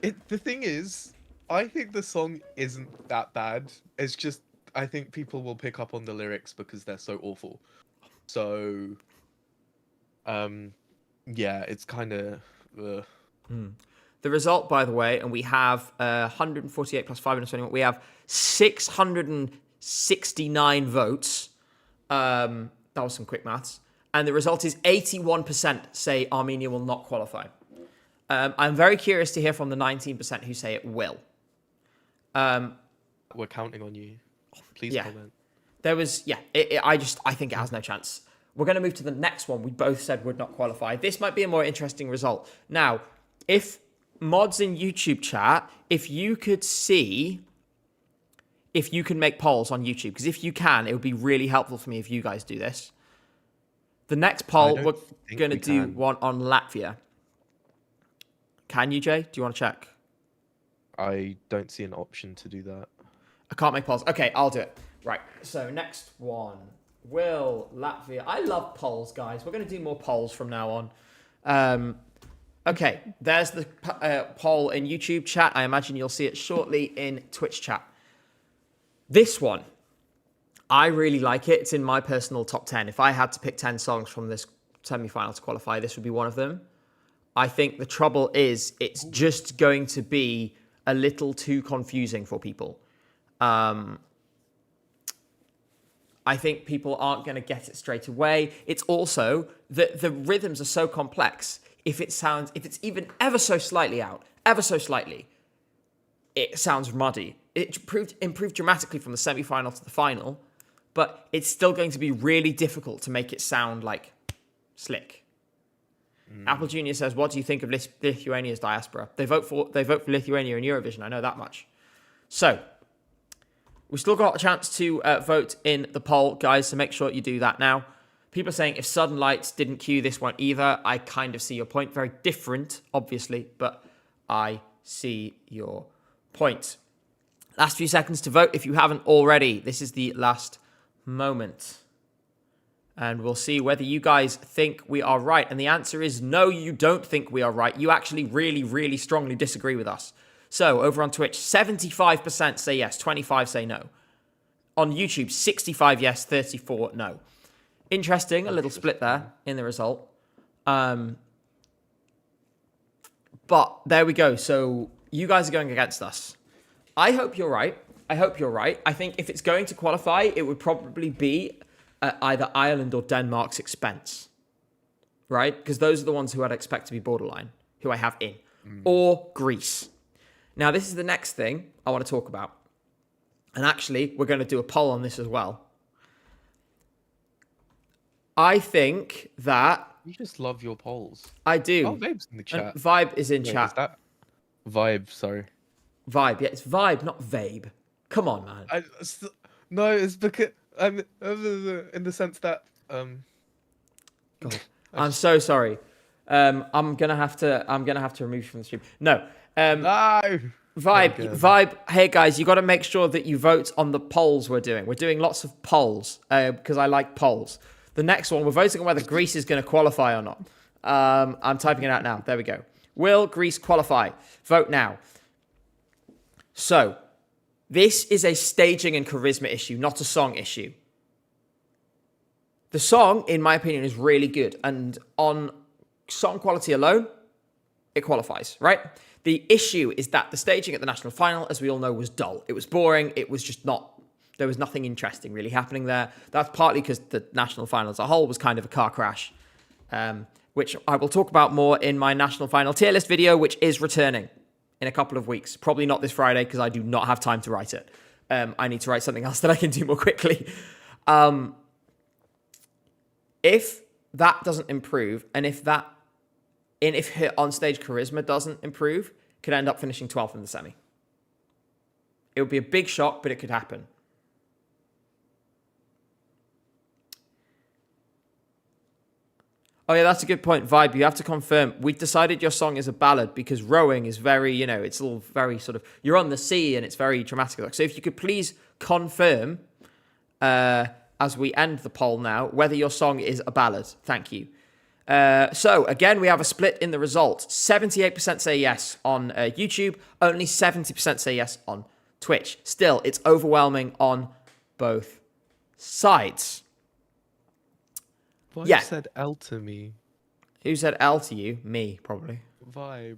the thing is, I think the song isn't that bad. It's just, I think people will pick up on the lyrics because they're so awful. So, yeah, it's kind of...
The result, by the way, and we have 148 plus 521, we have 669 votes. That was some quick maths. And the result is 81% say Armenia will not qualify. I'm very curious to hear from the 19% who say it will.
We're counting on you. Please comment.
There was, I think it has no chance. We're going to move to the next one we both said would not qualify. This might be a more interesting result. Now, if mods in YouTube chat, if you could see if you can make polls on YouTube, because if you can, it would be really helpful for me if you guys do this. The next poll, we're going to do one on Latvia. Can you, Jay? Do you want to check?
I don't see an option to do that.
I can't make polls. Okay, I'll do it. Right, so next one. Will Latvia... I love polls, guys. We're going to do more polls from now on. Okay, there's the poll in YouTube chat. I imagine you'll see it shortly in Twitch chat. This one, I really like it. It's in my personal top 10. If I had to pick 10 songs from this semi-final to qualify, this would be one of them. I think the trouble is it's just going to be a little too confusing for people. I think people aren't going to get it straight away. It's also that the rhythms are so complex. If it's even ever so slightly out, ever so slightly, it sounds muddy. It improved dramatically from the semi-final to the final, but it's still going to be really difficult to make it sound like slick. Apple Junior says, "What do you think of Lithuania's diaspora? They vote for Lithuania in Eurovision. I know that much." So we've still got a chance to vote in the poll, guys. So make sure you do that now. People are saying if Sudden Lights didn't cue this one either. I kind of see your point. Very different, obviously, but I see your point. Last few seconds to vote if you haven't already. This is the last moment. And we'll see whether you guys think we are right. And the answer is no, you don't think we are right. You actually really, really strongly disagree with us. So over on Twitch, 75% say yes, 25 say no. On YouTube, 65 yes, 34 no. Interesting, a little split there in the result. But there we go. So you guys are going against us. I hope you're right. I think if it's going to qualify, it would probably be at either Ireland or Denmark's expense. Right? Because those are the ones who I'd expect to be borderline, who I have in. Or Greece. Now, this is the next thing I want to talk about. And actually, we're going to do a poll on this as well. I think that...
You just love your polls.
I do.
Oh, Vibe's in the chat.
And Vibe is in chat.
Is that Vibe, sorry.
Vibe, yeah, it's Vibe, not Vabe. Come on, man.
No, it's because... in the sense that...
God. I'm so sorry. I'm gonna have to remove you from the stream. No.
No.
Vibe. Hey guys, you got to make sure that you vote on the polls we're doing. We're doing lots of polls because I like polls. The next one, we're voting on whether Greece is going to qualify or not. I'm typing it out now. There we go. Will Greece qualify? Vote now. So, this is a staging and charisma issue, not a song issue. The song, in my opinion, is really good. And on song quality alone, it qualifies, right? The issue is that the staging at the national final, as we all know, was dull. It was boring. It was just not... There was nothing interesting really happening there. That's partly because the national final as a whole was kind of a car crash, which I will talk about more in my national final tier list video, which is returning in a couple of weeks. Probably not this Friday because I do not have time to write it. I need to write something else that I can do more quickly. If that doesn't improve, and if her on-stage charisma doesn't improve, could end up finishing 12th in the semi. It would be a big shock, but it could happen. Oh yeah, that's a good point, Vibe. You have to confirm. We've decided your song is a ballad because rowing is very, it's all very sort of, you're on the sea and it's very dramatic. So if you could please confirm, as we end the poll now, whether your song is a ballad. Thank you. So again, we have a split in the results. 78% say yes on YouTube. Only 70% say yes on Twitch. Still, it's overwhelming on both sides.
Vibe said L to me.
Who said L to you? Me, probably.
Vibe.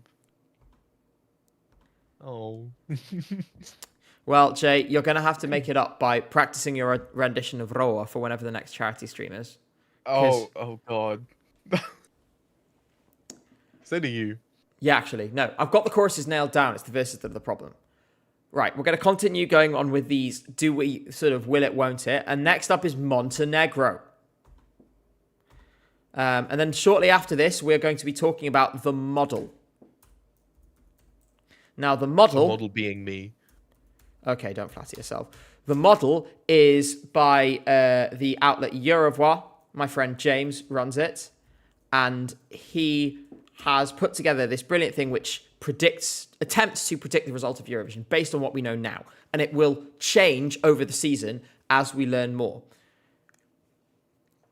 Oh.
Well, Jay, you're going to have to make it up by practicing your rendition of Roa for whenever the next charity stream is.
Oh God. So do you.
Yeah, actually. No, I've got the choruses nailed down. It's the verses that are the problem. Right, we're going to continue going on with these. Do we sort of will it, won't it? And next up is Montenegro. And then shortly after this, we're going to be talking about the model. Now, the model...
The model being me.
Okay, don't flatter yourself. The model is by the outlet Eurovoix. My friend James runs it. And he has put together this brilliant thing which attempts to predict the result of Eurovision based on what we know now. And it will change over the season as we learn more.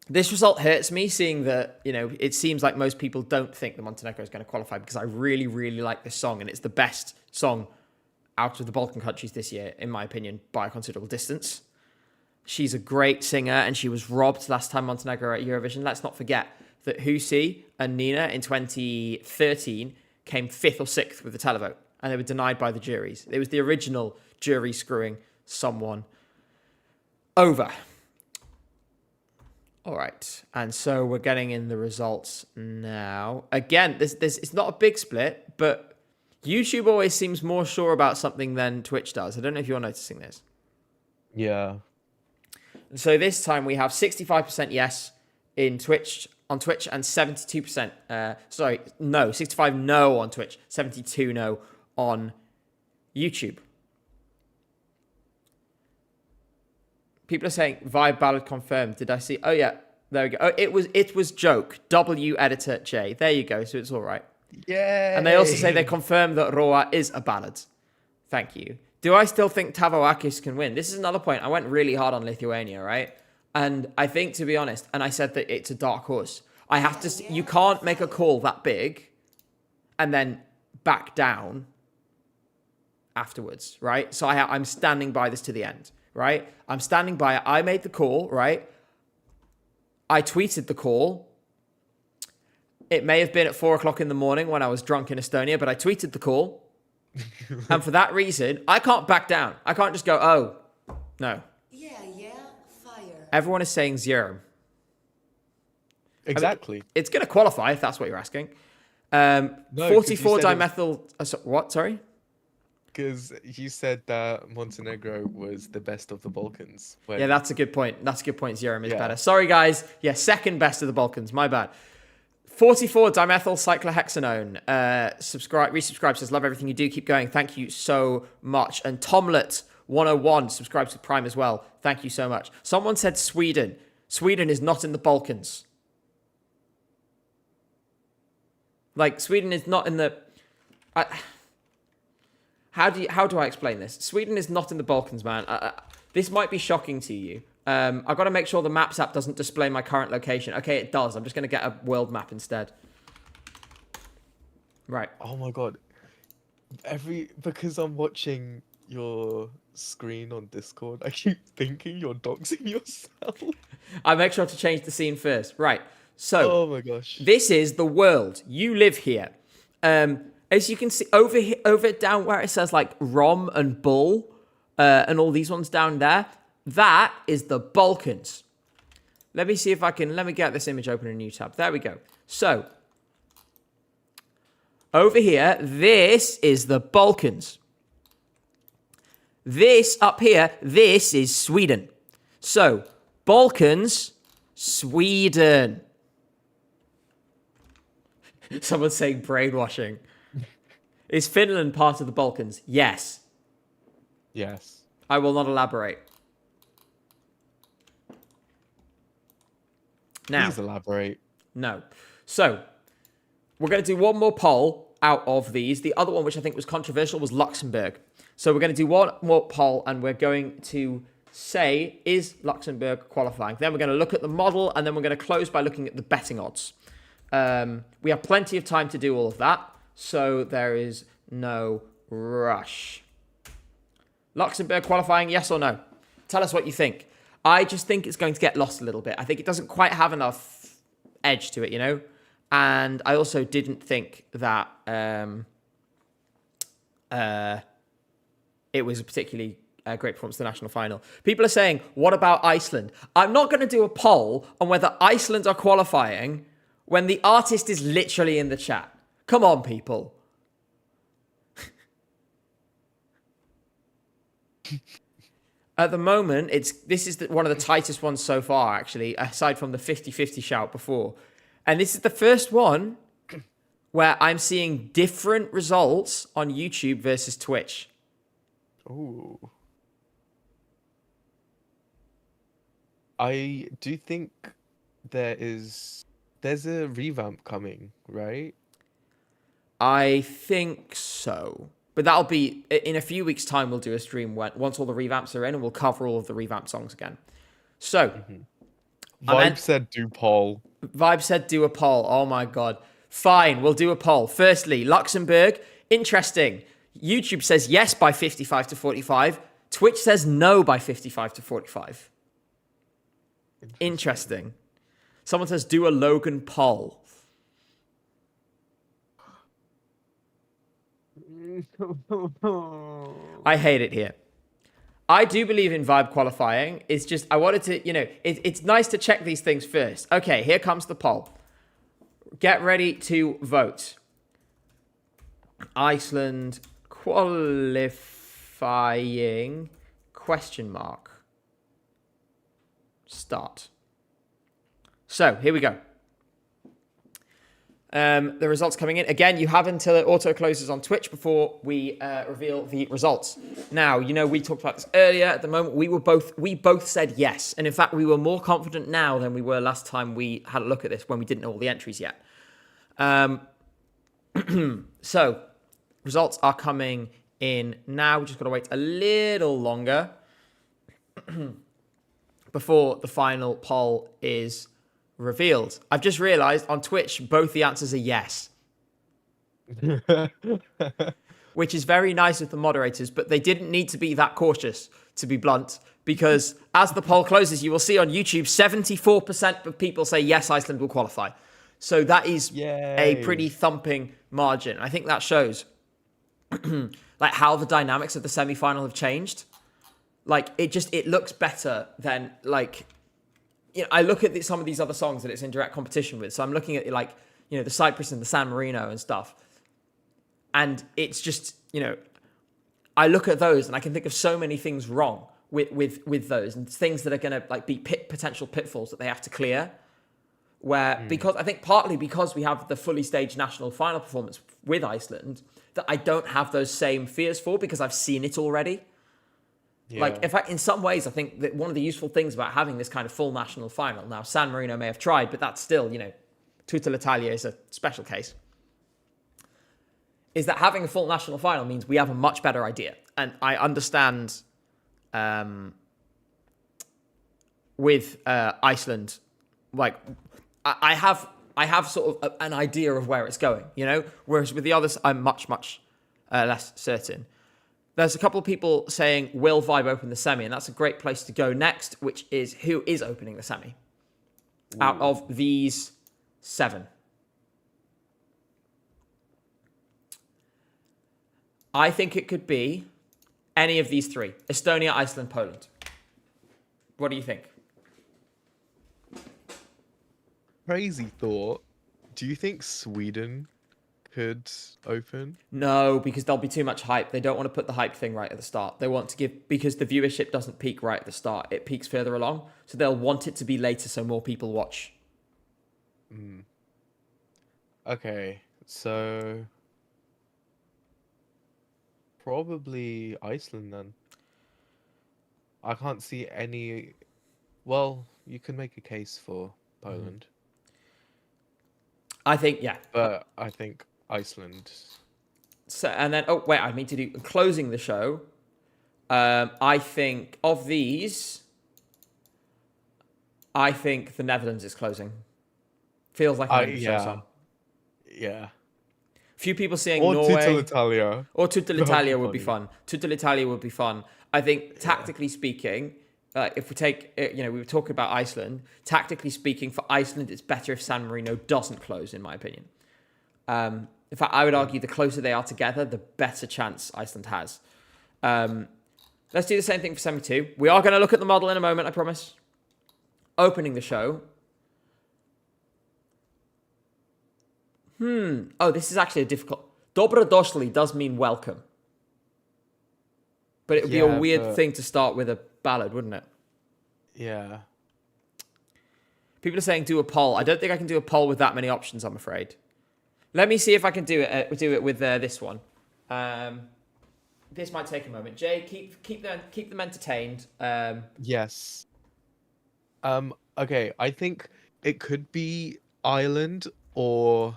This result hurts me, seeing that, it seems like most people don't think that Montenegro is going to qualify because I really, really like this song, and it's the best song out of the Balkan countries this year, in my opinion, by a considerable distance. She's a great singer, and she was robbed last time Montenegro at Eurovision. Let's not forget that Husi and Nina in 2013 came 5th or 6th with the televote, and they were denied by the juries. It was the original jury screwing someone over. All right, and so we're getting in the results now. Again, this it's not a big split, but YouTube always seems more sure about something than Twitch does. I don't know if you're noticing this.
Yeah.
And so this time we have 65% yes on Twitch, and 72%. 65 no on Twitch, 72 no on YouTube. People are saying Vibe ballad confirmed. Did I see? Oh yeah, there we go. Oh, it was joke. W editor J. There you go. So it's all right.
Yeah.
And they also say they confirmed that Roa is a ballad. Thank you. Do I still think Tavoakis can win? This is another point. I went really hard on Lithuania, right? And I think, to be honest, and I said that it's a dark horse. I have to. You can't make a call that big, and then back down afterwards, right? So I'm standing by this to the end. Right? I'm standing by it. I made the call, right? I tweeted the call. It may have been at 4 o'clock in the morning when I was drunk in Estonia, but I tweeted the call. And for that reason, I can't back down. I can't just go, oh, no.
Yeah, fire.
Everyone is saying 0.
Exactly.
I mean, it's going to qualify, if that's what you're asking.
No,
44 dimethyl... what? Sorry?
Because you said that Montenegro was the best of the Balkans.
Yeah, that's a good point. That's a good point. Zerum is better. Sorry, guys. Yeah, second best of the Balkans. My bad. 44 dimethyl cyclohexanone. Resubscribe says, love everything you do. Keep going. Thank you so much. And Tomlet 101 subscribes to Prime as well. Thank you so much. Someone said Sweden. Sweden is not in the Balkans. Like, Sweden is not in the... How do I explain this? Sweden is not in the Balkans, man. This might be shocking to you. I've got to make sure the Maps app doesn't display my current location. Okay, it does. I'm just going to get a world map instead. Right.
Oh my god. Because I'm watching your screen on Discord, I keep thinking you're doxing yourself.
I make sure to change the scene first. Right. So,
oh my gosh.
This is the world. You live here. As you can see over down where it says like Rom and Bull, and all these ones down there, that is the Balkans. Let me see if let me get this image open in a new tab. There we go. So, over here, this is the Balkans. This up here, this is Sweden. So, Balkans, Sweden. Someone's saying brainwashing. Is Finland part of the Balkans? Yes.
Yes.
I will not elaborate. Now,
please elaborate.
No. So, we're going to do one more poll out of these. The other one, which I think was controversial, was Luxembourg. So we're going to do one more poll, and we're going to say, is Luxembourg qualifying? Then we're going to look at the model, and then we're going to close by looking at the betting odds. We have plenty of time to do all of that, so there is no rush. Luxembourg qualifying, yes or no? Tell us what you think. I just think it's going to get lost a little bit. I think it doesn't quite have enough edge to it, you know? And I also didn't think that it was a particularly great performance in the national final. People are saying, what about Iceland? I'm not going to do a poll on whether Iceland are qualifying when the artist is literally in the chat. Come on, people. At the moment, this is one of the tightest ones so far, actually, aside from the 50-50 shout before. And this is the first one where I'm seeing different results on YouTube versus Twitch.
Ooh. I do think there's a revamp coming, right?
I think so. But that'll be, in a few weeks' time, we'll do a stream once all the revamps are in, and we'll cover all of the revamped songs again. So,
Vibe said do poll.
Vibe said do a poll. Oh my God. Fine, we'll do a poll. Firstly, Luxembourg, interesting. YouTube says yes by 55 to 45. Twitch says no by 55 to 45. Interesting. Someone says, do a Logan poll. I hate it here. I do believe in vibe qualifying. It's just, I wanted to, it's nice to check these things first. Okay, here comes the poll. Get ready to vote. Iceland qualifying ? Start. So, here we go. The results coming in. Again, you have until it auto closes on Twitch before we reveal the results. Now, we talked about this earlier. At the moment, we both said yes. And in fact, we were more confident now than we were last time we had a look at this when we didn't know all the entries yet. So, results are coming in now. We just got to wait a little longer before the final poll is revealed. I've just realized on Twitch, both the answers are yes. Which is very nice of the moderators, but they didn't need to be that cautious, to be blunt, because as the poll closes, you will see on YouTube, 74% of people say yes, Iceland will qualify. So that is a pretty thumping margin. I think that shows like how the dynamics of the semi-final have changed. Like it looks better than like, I look at some of these other songs that it's in direct competition with. So I'm looking at like, the Cyprus and the San Marino and stuff. And it's just, I look at those and I can think of so many things wrong with those and things that are going to like be potential pitfalls that they have to clear. Because I think partly because we have the fully staged national final performance with Iceland that I don't have those same fears for because I've seen it already. Yeah. Like, in fact, in some ways, I think that one of the useful things about having this kind of full national final, now San Marino may have tried, but that's still, Tutta l'Italia is a special case, is that having a full national final means we have a much better idea. And I understand with Iceland, like, I have sort of an idea of where it's going, whereas with the others, I'm much, much less certain. There's a couple of people saying, will Vibe open the semi? And that's a great place to go next, which is who is opening the semi out of these 7. I think it could be any of these 3. Estonia, Iceland, Poland. What do you think?
Crazy thought. Do you think Sweden could open?
No, because there'll be too much hype. They don't want to put the hype thing right at the start. They want to because the viewership doesn't peak right at the start. It peaks further along. So they'll want it to be later so more people watch.
Okay, so probably Iceland then. I can't see any. Well, you can make a case for Poland.
I think, yeah.
But I think Iceland.
So, and then, I need to do closing the show. I think of these, I think the Netherlands is closing. Feels like I'm show song.
Yeah.
Few people saying
or
Norway.
Tutta l'Italia.
Or Tutta l'Italia would be fun. Tutta l'Italia would be fun. I think tactically speaking, if we take, we were talking about Iceland. Tactically speaking, for Iceland, it's better if San Marino doesn't close, in my opinion. In fact, I would argue the closer they are together, the better chance Iceland has. Let's do the same thing for semi-2. We are going to look at the model in a moment, I promise. Opening the show. Oh, this is actually a difficult... Dobrodošli does mean welcome. But it would be a weird thing to start with a ballad, wouldn't it?
Yeah.
People are saying do a poll. I don't think I can do a poll with that many options, I'm afraid. Let me see if I can do it with this one. This might take a moment. Jay, keep them entertained.
Yes. Okay, I think it could be Ireland or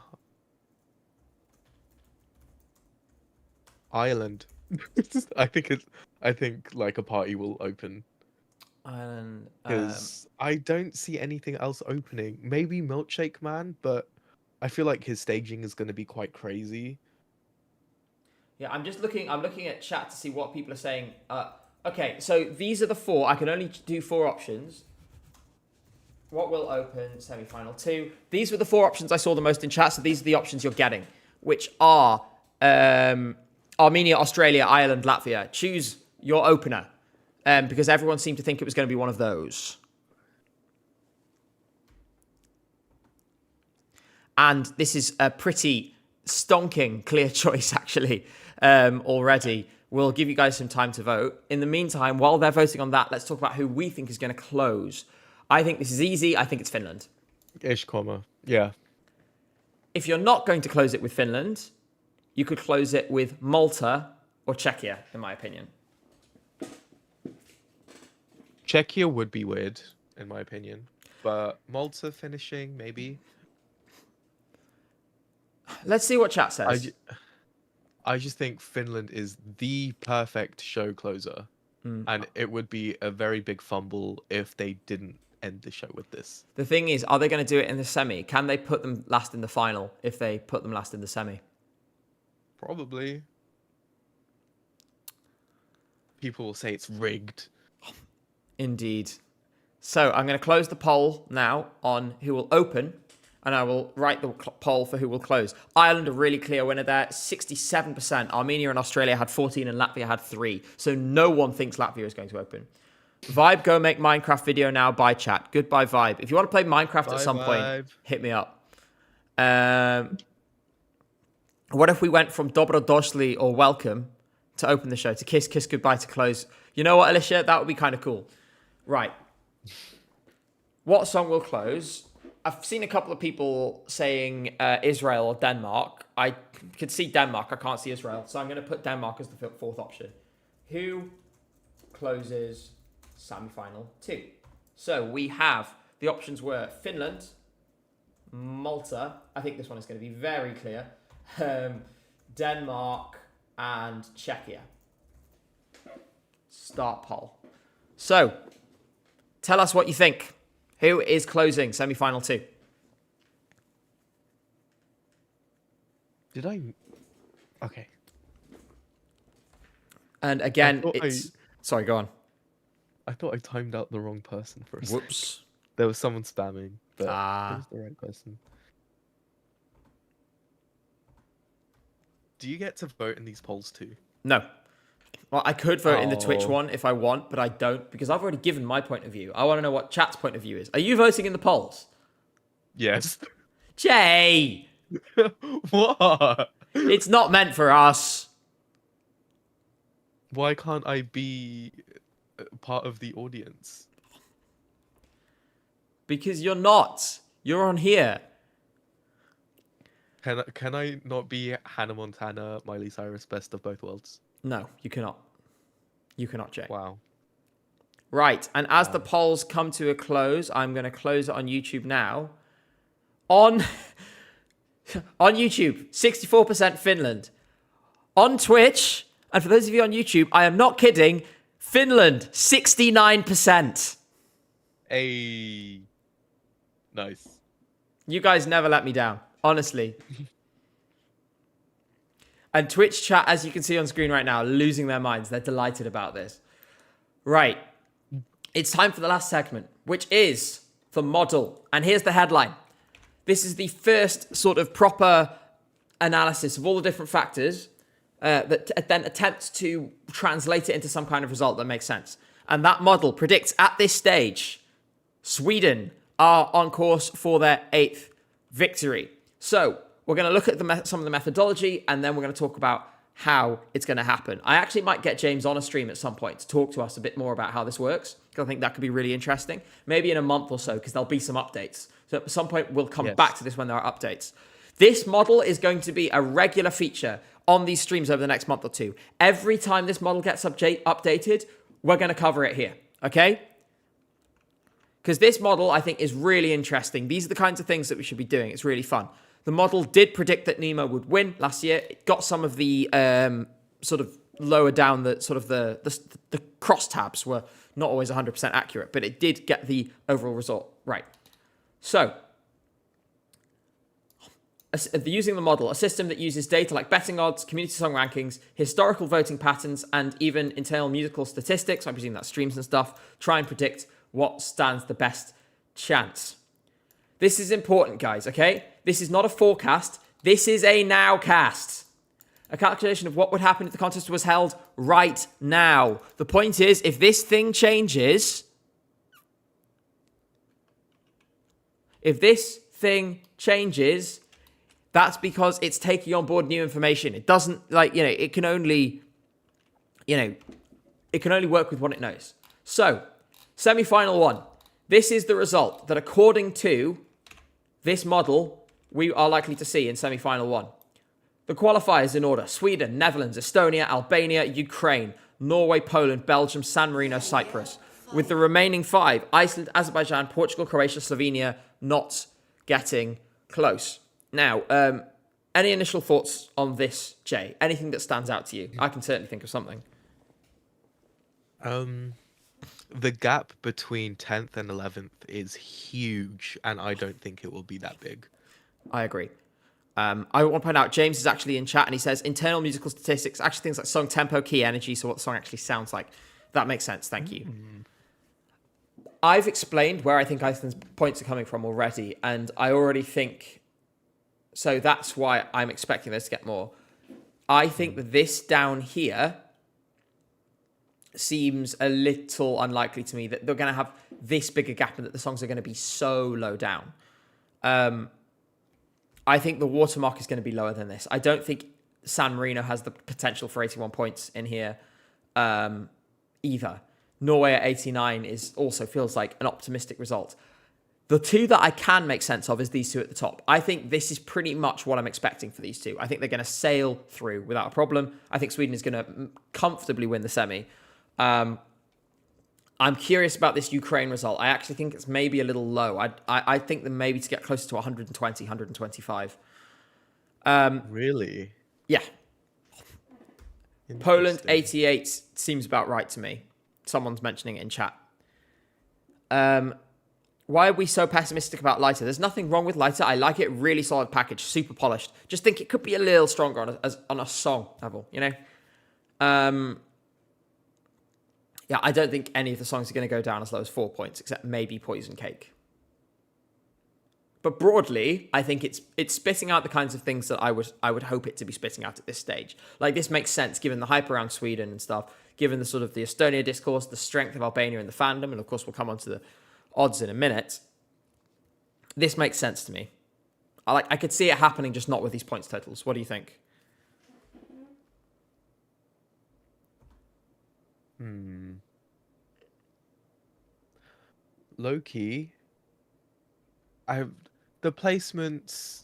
Ireland. I think like a party will open.
Ireland.
Because I don't see anything else opening. Maybe Milkshake Man, but I feel like his staging is going to be quite crazy.
Yeah, I'm looking at chat to see what people are saying. Okay, so these are the 4. I can only do 4 options. What will open semi-final 2? These were the 4 options I saw the most in chat, so these are the options you're getting, which are Armenia, Australia, Ireland, Latvia. Choose your opener, because everyone seemed to think it was going to be one of those. And this is a pretty stonking clear choice, actually, already. We'll give you guys some time to vote. In the meantime, while they're voting on that, let's talk about who we think is going to close. I think this is easy. I think it's Finland.
Ish, comma. Yeah.
If you're not going to close it with Finland, you could close it with Malta or Czechia, in my opinion.
Czechia would be weird, in my opinion. But Malta finishing, maybe.
Let's see what chat says.
I just think Finland is the perfect show closer. And it would be a very big fumble if they didn't end the show with this.
The thing is, are they going to do it in the semi? Can they put them last in the final if they put them last in the semi?
Probably. People will say it's rigged.
Indeed. So I'm going to close the poll now on who will open, and I will write the poll for who will close. Ireland, a really clear winner there, 67%. Armenia and Australia had 14 and Latvia had 3. So no one thinks Latvia is going to open. Vibe, go make Minecraft video now. Bye, chat. Goodbye, Vibe. If you want to play Minecraft at some point, hit me up. What if we went from Dobro Došli or welcome to open the show to kiss, kiss goodbye to close? You know what, Alicia? That would be kind of cool. Right. What song will close? I've seen a couple of people saying Israel or Denmark. I could see Denmark. I can't see Israel. So I'm going to put Denmark as the 4th option. Who closes semi-final 2? So we have, the options were Finland, Malta. I think this one is going to be very clear. Denmark and Czechia. Start poll. So, tell us what you think. Who is closing semi-final 2?
Did I? Okay.
And again, it's... Sorry, go on.
I thought I timed out the wrong person for a second.
Whoops.
There was someone spamming, but it was the right person. Do you get to vote in these polls too?
No. Well, I could vote in the Twitch one if I want, but I don't because I've already given my point of view. I want to know what chat's point of view is. Are you voting in the polls?
Yes.
Jay!
What?
It's not meant for us.
Why can't I be part of the audience?
Because you're not. You're on here.
Can I not be Hannah Montana, Miley Cyrus, best of both worlds?
No, you cannot. You cannot, Jay.
Wow.
Right, and as the polls come to a close, I'm going to close it on YouTube now. On YouTube, 64% Finland. On Twitch, and for those of you on YouTube, I am not kidding, Finland, 69%.
Hey. Nice.
You guys never let me down, honestly. And Twitch chat, as you can see on screen right now, losing their minds. They're delighted about this. Right. It's time for the last segment, which is the model. And here's the headline. This is the first sort of proper analysis of all the different factors that then attempts to translate it into some kind of result that makes sense. And that model predicts at this stage, Sweden are on course for their 8th victory. So we're going to look at some of the methodology, and then we're going to talk about how it's going to happen. I actually might get James on a stream at some point to talk to us a bit more about how this works, because I think that could be really interesting. Maybe in a month or so, because there'll be some updates. So at some point, we'll come back to this when there are updates. This model is going to be a regular feature on these streams over the next month or two. Every time this model gets updated, we're going to cover it here, okay? Because this model, I think, is really interesting. These are the kinds of things that we should be doing. It's really fun. The model did predict that Nemo would win last year. It got some of the sort of lower down, the sort of the crosstabs were not always 100% accurate, but it did get the overall result right. So, using the model, a system that uses data like betting odds, community song rankings, historical voting patterns, and even internal musical statistics, I presume that's streams and stuff, try and predict what stands the best chance. This is important, guys, okay? This is not a forecast. This is a nowcast. A calculation of what would happen if the contest was held right now. The point is, if this thing changes... that's because it's taking on board new information. It doesn't, it can only work with what it knows. So, semi-final one. This is the result that according to this model, we are likely to see in semi-final one. The qualifiers in order: Sweden, Netherlands, Estonia, Albania, Ukraine, Norway, Poland, Belgium, San Marino, Cyprus. With the remaining 5, Iceland, Azerbaijan, Portugal, Croatia, Slovenia, not getting close. Now, any initial thoughts on this, Jay? Anything that stands out to you? I can certainly think of something.
The gap between 10th and 11th is huge, and I don't think it will be that big.
I agree. I want to point out, James is actually in chat, and he says, internal musical statistics, actually things like song tempo, key energy, so what the song actually sounds like. That makes sense, thank you. I've explained where I think Iceland's points are coming from already, and I already think... So that's why I'm expecting this to get more. I think that this down here seems a little unlikely to me, that they're going to have this big a gap and that the songs are going to be so low down. I think the watermark is going to be lower than this. I don't think San Marino has the potential for 81 points in here either. Norway at 89 also feels like an optimistic result. The two that I can make sense of is these two at the top. I think this is pretty much what I'm expecting for these two. I think they're going to sail through without a problem. I think Sweden is going to comfortably win the semi. I'm curious about this Ukraine result. I actually think it's maybe a little low. I think them maybe to get closer to 120, 125.
Really?
Yeah. Poland 88 seems about right to me. Someone's mentioning it in chat. Why are we so pessimistic about Lighter? There's nothing wrong with Lighter. I like it. Really solid package. Super polished. Just think it could be a little stronger on a song level, you know? Yeah, I don't think any of the songs are going to go down as low as 4 points, except maybe Poison Cake. But broadly, I think it's spitting out the kinds of things that I would hope it to be spitting out at this stage. Like, this makes sense given the hype around Sweden and stuff, given the sort of the Estonia discourse, the strength of Albania in the fandom, and of course we'll come on to the odds in a minute. This makes sense to me. I could see it happening, just not with these points totals. What do you think?
Low key. The placements.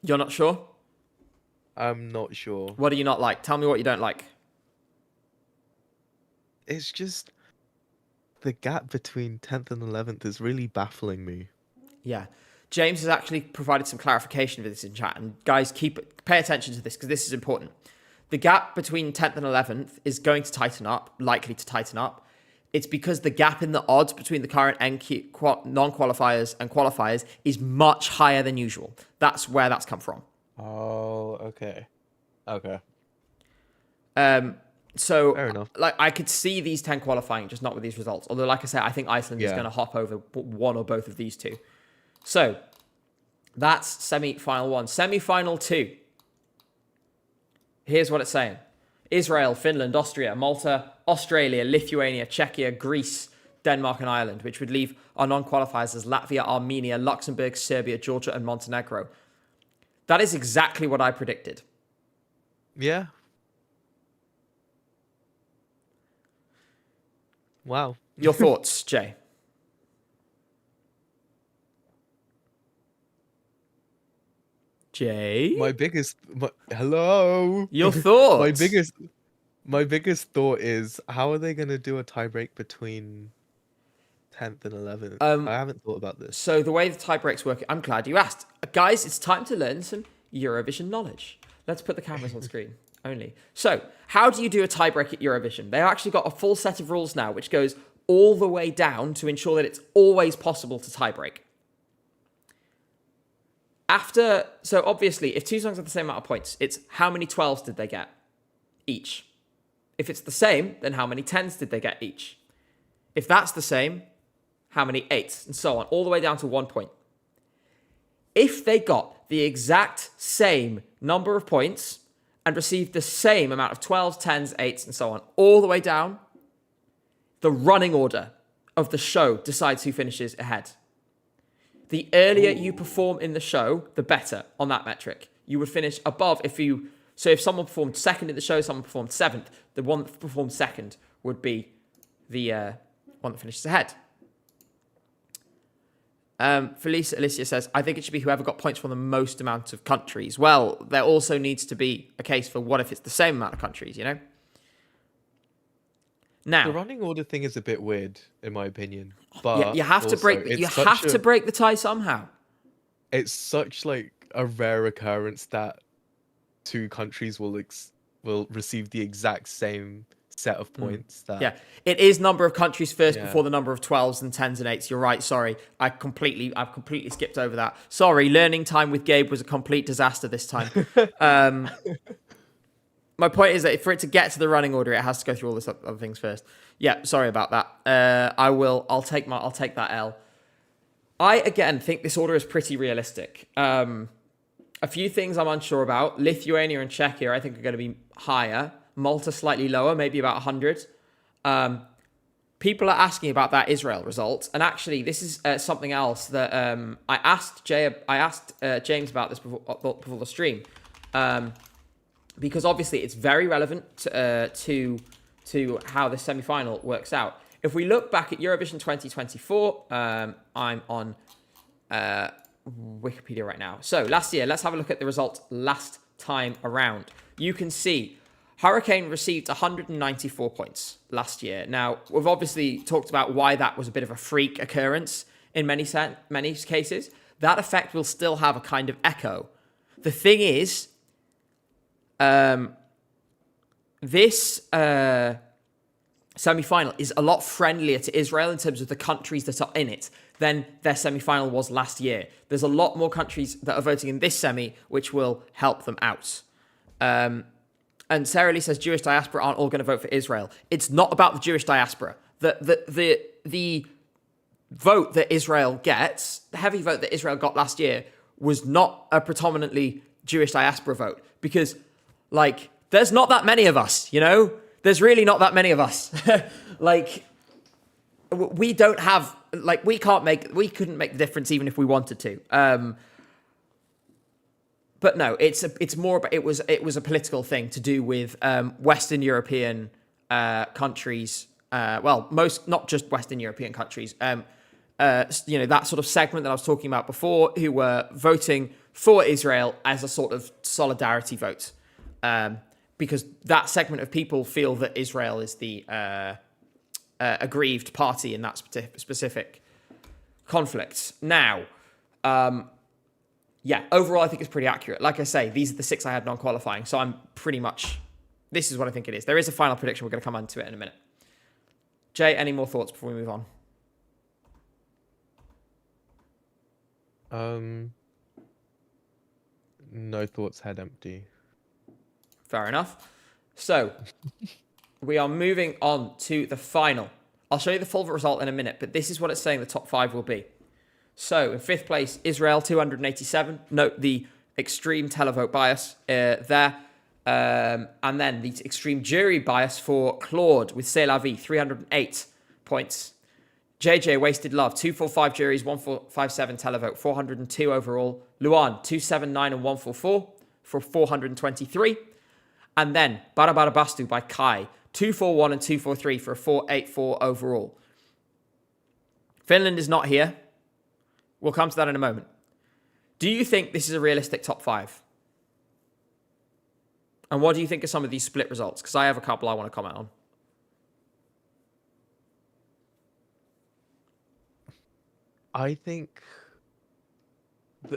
You're not sure?
I'm not sure.
What do you not like? Tell me what you don't like.
It's just the gap between 10th and 11th is really baffling me.
Yeah. James has actually provided some clarification for this in chat. And guys, pay attention to this because this is important. The gap between 10th and 11th is going to tighten up, likely to tighten up. It's because the gap in the odds between the current non-qualifiers and qualifiers is much higher than usual. That's where that's come from.
Oh, okay. Okay.
So,
fair enough.
I could see these 10 qualifying, just not with these results. Although, like I said, I think Iceland is going to hop over one or both of these two. So, that's semi-final 1. Semi-final 2. Here's what it's saying. Israel, Finland, Austria, Malta, Australia, Lithuania, Czechia, Greece, Denmark, and Ireland, which would leave our non-qualifiers as Latvia, Armenia, Luxembourg, Serbia, Georgia, and Montenegro. That is exactly what I predicted.
Yeah. Wow.
Your thoughts, Jay? Jay?
Hello.
Your thoughts?
My biggest thought is, how are they going to do a tiebreak between 10th and 11th? I haven't thought about this.
So the way the tiebreaks work, I'm glad you asked. Guys, it's time to learn some Eurovision knowledge. Let's put the cameras on screen only. So, how do you do a tiebreak at Eurovision? They've actually got a full set of rules now, which goes all the way down to ensure that it's always possible to tiebreak. So obviously, if two songs have the same amount of points, it's how many 12s did they get each? If it's the same, then how many 10s did they get each? If that's the same, how many eights, and so on, all the way down to 1 point. If they got the exact same number of points and received the same amount of 12s, 10s, 8s, and so on, all the way down, the running order of the show decides who finishes ahead. The earlier you perform in the show, the better on that metric. You would finish above so if someone performed second in the show, someone performed seventh, the one that performed second would be the one that finishes ahead. Felicia Alicia says, I think it should be whoever got points from the most amount of countries. Well, there also needs to be a case for what if it's the same amount of countries, you know? Now,
The running order thing is a bit weird, in my opinion. But
yeah, you have to break. You have to break the tie somehow.
It's such like a rare occurrence that two countries will receive the exact same set of points. That
Yeah, it is number of countries first
Yeah.
before the number of 12s and 10s and 8s. You're right. Sorry, I've completely skipped over that. Sorry, learning time with Gabe was a complete disaster this time. My point is that for it to get to the running order, it has to go through all this other things first. Yeah, sorry about that. I'll take that L. I again think this order is pretty realistic. A few things I'm unsure about. Lithuania and Czechia, I think, are going to be higher. Malta slightly lower, maybe about 100. People are asking about that Israel result, and actually, this is something else that I asked James about this before the stream. Because obviously it's very relevant to how the semi-final works out. If we look back at Eurovision 2024, I'm on Wikipedia right now. So last year, let's have a look at the results last time around. You can see Hurricane received 194 points last year. Now, we've obviously talked about why that was a bit of a freak occurrence in many cases. That effect will still have a kind of echo. The thing is, this semi-final is a lot friendlier to Israel in terms of the countries that are in it than their semi-final was last year. There's a lot more countries that are voting in this semi, which will help them out. And Sarah Lee says Jewish diaspora aren't all going to vote for Israel. It's not about the Jewish diaspora. The vote that Israel gets, the heavy vote that Israel got last year, was not a predominantly Jewish diaspora vote because, like, there's not that many of us, you know? There's really not that many of us. Like, we don't have, like, we couldn't make the difference even if we wanted to. But no, it's more about, it was a political thing to do with Western European countries. Well, not just Western European countries. That sort of segment that I was talking about before, who were voting for Israel as a sort of solidarity vote. Because that segment of people feel that Israel is the aggrieved party in that specific conflict. Now, overall, I think it's pretty accurate. Like I say, these are the 6 I had non-qualifying, so I'm pretty much, this is what I think it is. There is a final prediction. We're going to come on to it in a minute. Jay, any more thoughts before we move on?
No thoughts, head empty.
Fair enough. So, we are moving on to the final. I'll show you the full result in a minute, but this is what it's saying the top 5 will be. So, in 5th place, Israel, 287. Note the extreme televote bias there. And then the extreme jury bias for Claude with C'est la Vie, 308 points. JJ, Wasted Love, 245 juries, 1457 televote, 402 overall. Luan, 279 and 144 for 423. And then Bara Bastu by Kai, 241 and 243 for a 484 overall. Finland is not here. We'll come to that in a moment. Do you think this is a realistic top 5? And what do you think of some of these split results? Because I have a couple I want to comment on.
I think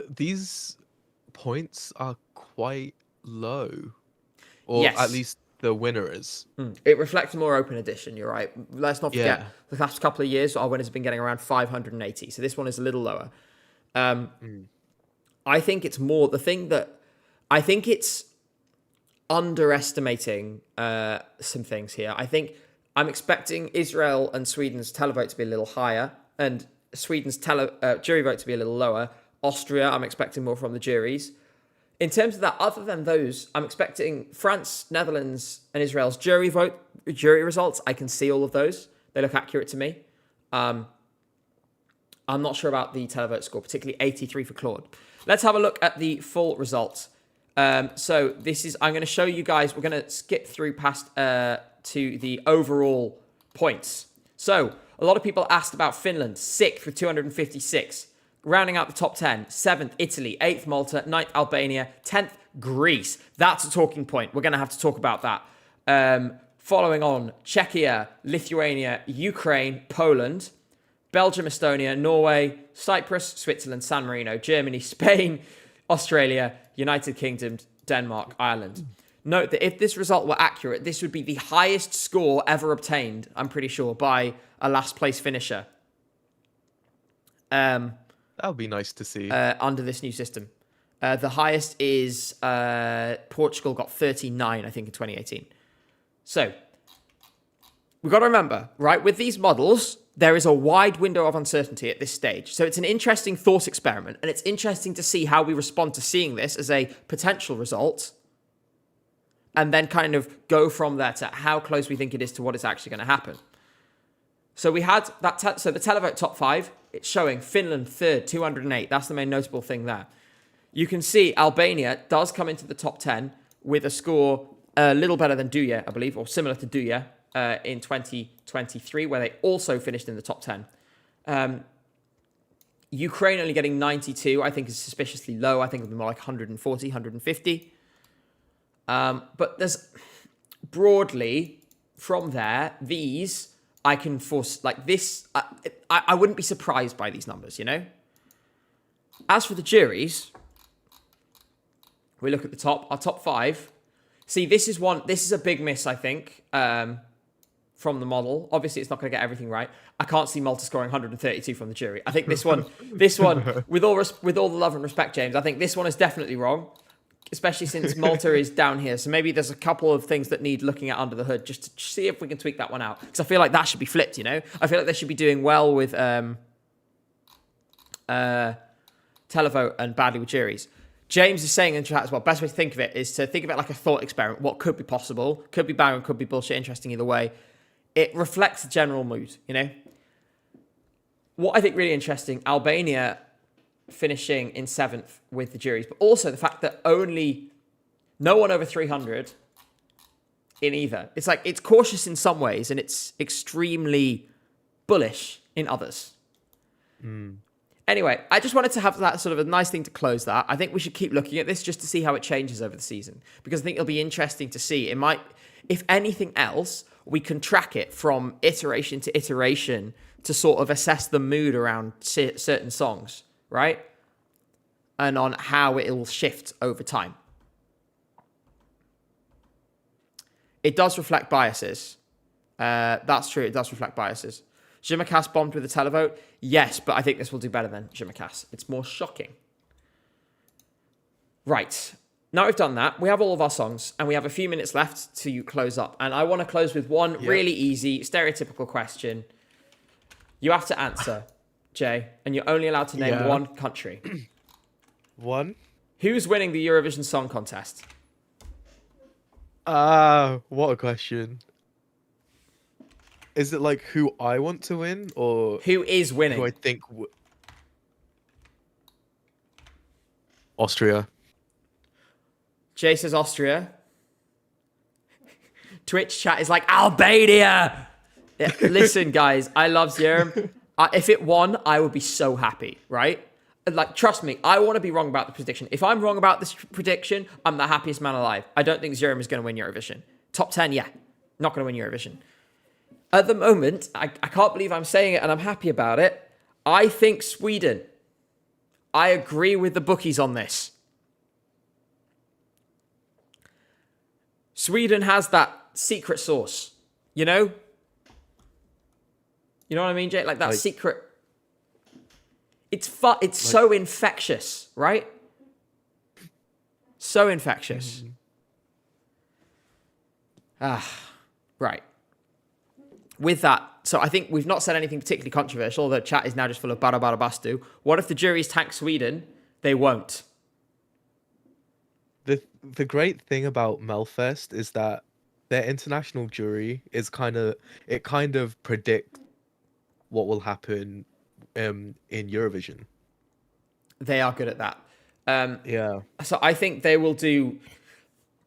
these points are quite low. Or
Yes.
at least the winner is.
It reflects a more open edition, you're right. Let's not forget,
Yeah.
the last couple of years, our winners have been getting around 580. So this one is a little lower. I think it's more, I think it's underestimating some things here. I think I'm expecting Israel and Sweden's televote to be a little higher, and Sweden's jury vote to be a little lower. Austria, I'm expecting more from the juries. In terms of that, other than those, I'm expecting France, Netherlands, and Israel's jury results. I can see all of those. They look accurate to me. I'm not sure about the televote score, particularly 83 for Claude. Let's have a look at the full results. So I'm going to show you guys, we're going to skip through past to the overall points. So a lot of people asked about Finland, 6th with 256. Rounding out the top 10, 7th, Italy, 8th, Malta, 9th, Albania, 10th, Greece. That's a talking point. We're going to have to talk about that. Following on, Czechia, Lithuania, Ukraine, Poland, Belgium, Estonia, Norway, Cyprus, Switzerland, San Marino, Germany, Spain, Australia, United Kingdom, Denmark, Ireland. Note that if this result were accurate, this would be the highest score ever obtained, I'm pretty sure, by a last place finisher.
That would be nice to see.
Under this new system. The highest is Portugal got 39, I think, in 2018. So, we've got to remember, right, with these models, there is a wide window of uncertainty at this stage. So it's an interesting thought experiment, and it's interesting to see how we respond to seeing this as a potential result, and then kind of go from there to how close we think it is to what is actually going to happen. So we had that. So the televote top 5, it's showing Finland 3rd, 208. That's the main notable thing there. You can see Albania does come into the top 10 with a score a little better than Duya, I believe, or similar to Duya in 2023, where they also finished in the top 10. Ukraine only getting 92, I think is suspiciously low. I think it'll be more like 140, 150. But there's broadly from there, these I can force like this. I wouldn't be surprised by these numbers, you know. As for the juries, we look at the top. Our top 5. See, this is a big miss, I think, from the model. Obviously, it's not going to get everything right. I can't see Malta scoring 132 from the jury. I think this one, with all the love and respect, James, I think this one is definitely wrong, especially since Malta is down here. So maybe there's a couple of things that need looking at under the hood just to see if we can tweak that one out. Because I feel like that should be flipped, you know? I feel like they should be doing well with televote and badly with juries. James is saying in chat as well, best way to think of it is to think of it like a thought experiment. What could be possible? Could be bang, could be bullshit, interesting either way. It reflects the general mood, you know? What I think really interesting, Albania finishing in 7th with the juries, but also the fact that no one over 300 in either. It's like, it's cautious in some ways and it's extremely bullish in others. Anyway, I just wanted to have that sort of a nice thing to close that. I think we should keep looking at this just to see how it changes over the season, because I think it'll be interesting to see. It might, if anything else, we can track it from iteration to iteration to sort of assess the mood around certain songs, right? And on how it will shift over time. It does reflect biases. That's true. It does reflect biases. Jimacas bombed with the televote. Yes, but I think this will do better than Jimacas. It's more shocking. Right. Now we've done that, we have all of our songs, and we have a few minutes left to close up. And I want to close with one really easy, stereotypical question. You have to answer, Jay, and you're only allowed to name one country.
One?
Who's winning the Eurovision Song Contest?
What a question. Is it like who I want to win, or
who is winning?
Who I think Austria.
Jay says Austria. Twitch chat is like Albania. Yeah, listen, guys, I love Zierim. If it won, I would be so happy, right? Like, trust me, I want to be wrong about the prediction. If I'm wrong about this prediction, I'm the happiest man alive. I don't think Zierim is going to win Eurovision. Top 10, yeah. Not going to win Eurovision. At the moment, I can't believe I'm saying it and I'm happy about it. I think Sweden. I agree with the bookies on this. Sweden has that secret sauce, you know? You know what I mean, Jake? Like that secret. It's fun. It's so infectious, right? So infectious. Right. with that, so I think we've not said anything particularly controversial. The chat is now just full of barabastu. What if the juries tank Sweden? They won't.
The great thing about Melfest is that their international jury is kind of predicts what will happen in Eurovision.
They are good at that.
Yeah.
So I think they will do.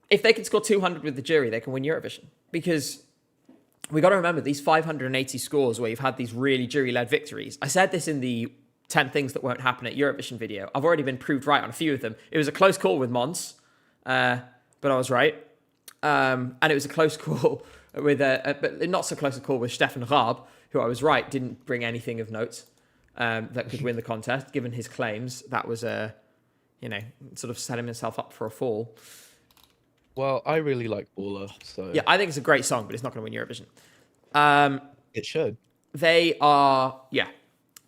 If they can score 200 with the jury, they can win Eurovision. Because we got to remember these 580 scores where you've had these really jury-led victories. I said this in the 10 things that won't happen at Eurovision video. I've already been proved right on a few of them. It was a close call with Mons, but I was right. And it was a close call with but not so close a call with Stefan Raab, who I was right, didn't bring anything of note that could win the contest, given his claims. That was sort of setting himself up for a fall.
Well, I really like Baller, so
Yeah, I think it's a great song, but it's not going to win Eurovision.
it should.
They are, yeah.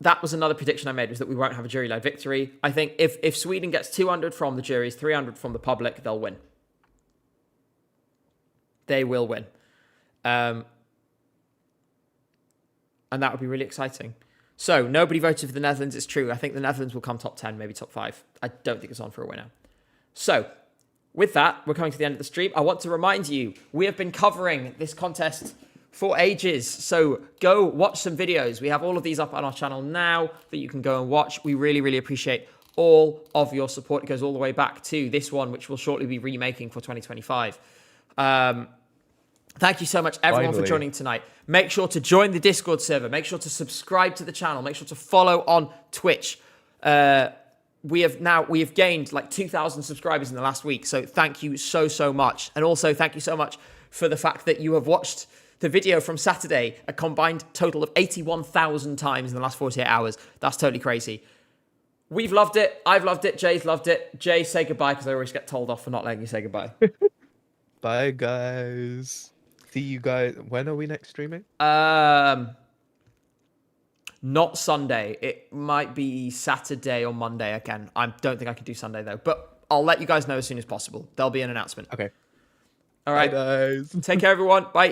That was another prediction I made, was that we won't have a jury-led victory. I think if Sweden gets 200 from the juries, 300 from the public, they'll win. They will win. And that would be really exciting. So, nobody voted for the Netherlands. It's true. I think the Netherlands will come top 10, maybe top 5. I don't think it's on for a winner. So, with that, we're coming to the end of the stream. I want to remind you, we have been covering this contest for ages. So go watch some videos. We have all of these up on our channel now that you can go and watch. We really, really appreciate all of your support. It goes all the way back to this one, which we'll shortly be remaking for 2025. Thank you so much, everyone, for joining tonight. Make sure to join the Discord server. Make sure to subscribe to the channel. Make sure to follow on Twitch. We have gained like 2,000 subscribers in the last week. So thank you so much. And also thank you so much for the fact that you have watched the video from Saturday a combined total of 81,000 times in the last 48 hours. That's totally crazy. We've loved it. I've loved it. Jay's loved it. Jay, say goodbye, because I always get told off for not letting you say goodbye.
Bye, guys. See you guys. When are we next streaming?
Not Sunday. It might be Saturday or Monday again. I don't think I can do Sunday, though. But I'll let you guys know as soon as possible. There'll be an announcement.
Okay.
All right.
Bye, guys.
Take care, everyone. Bye.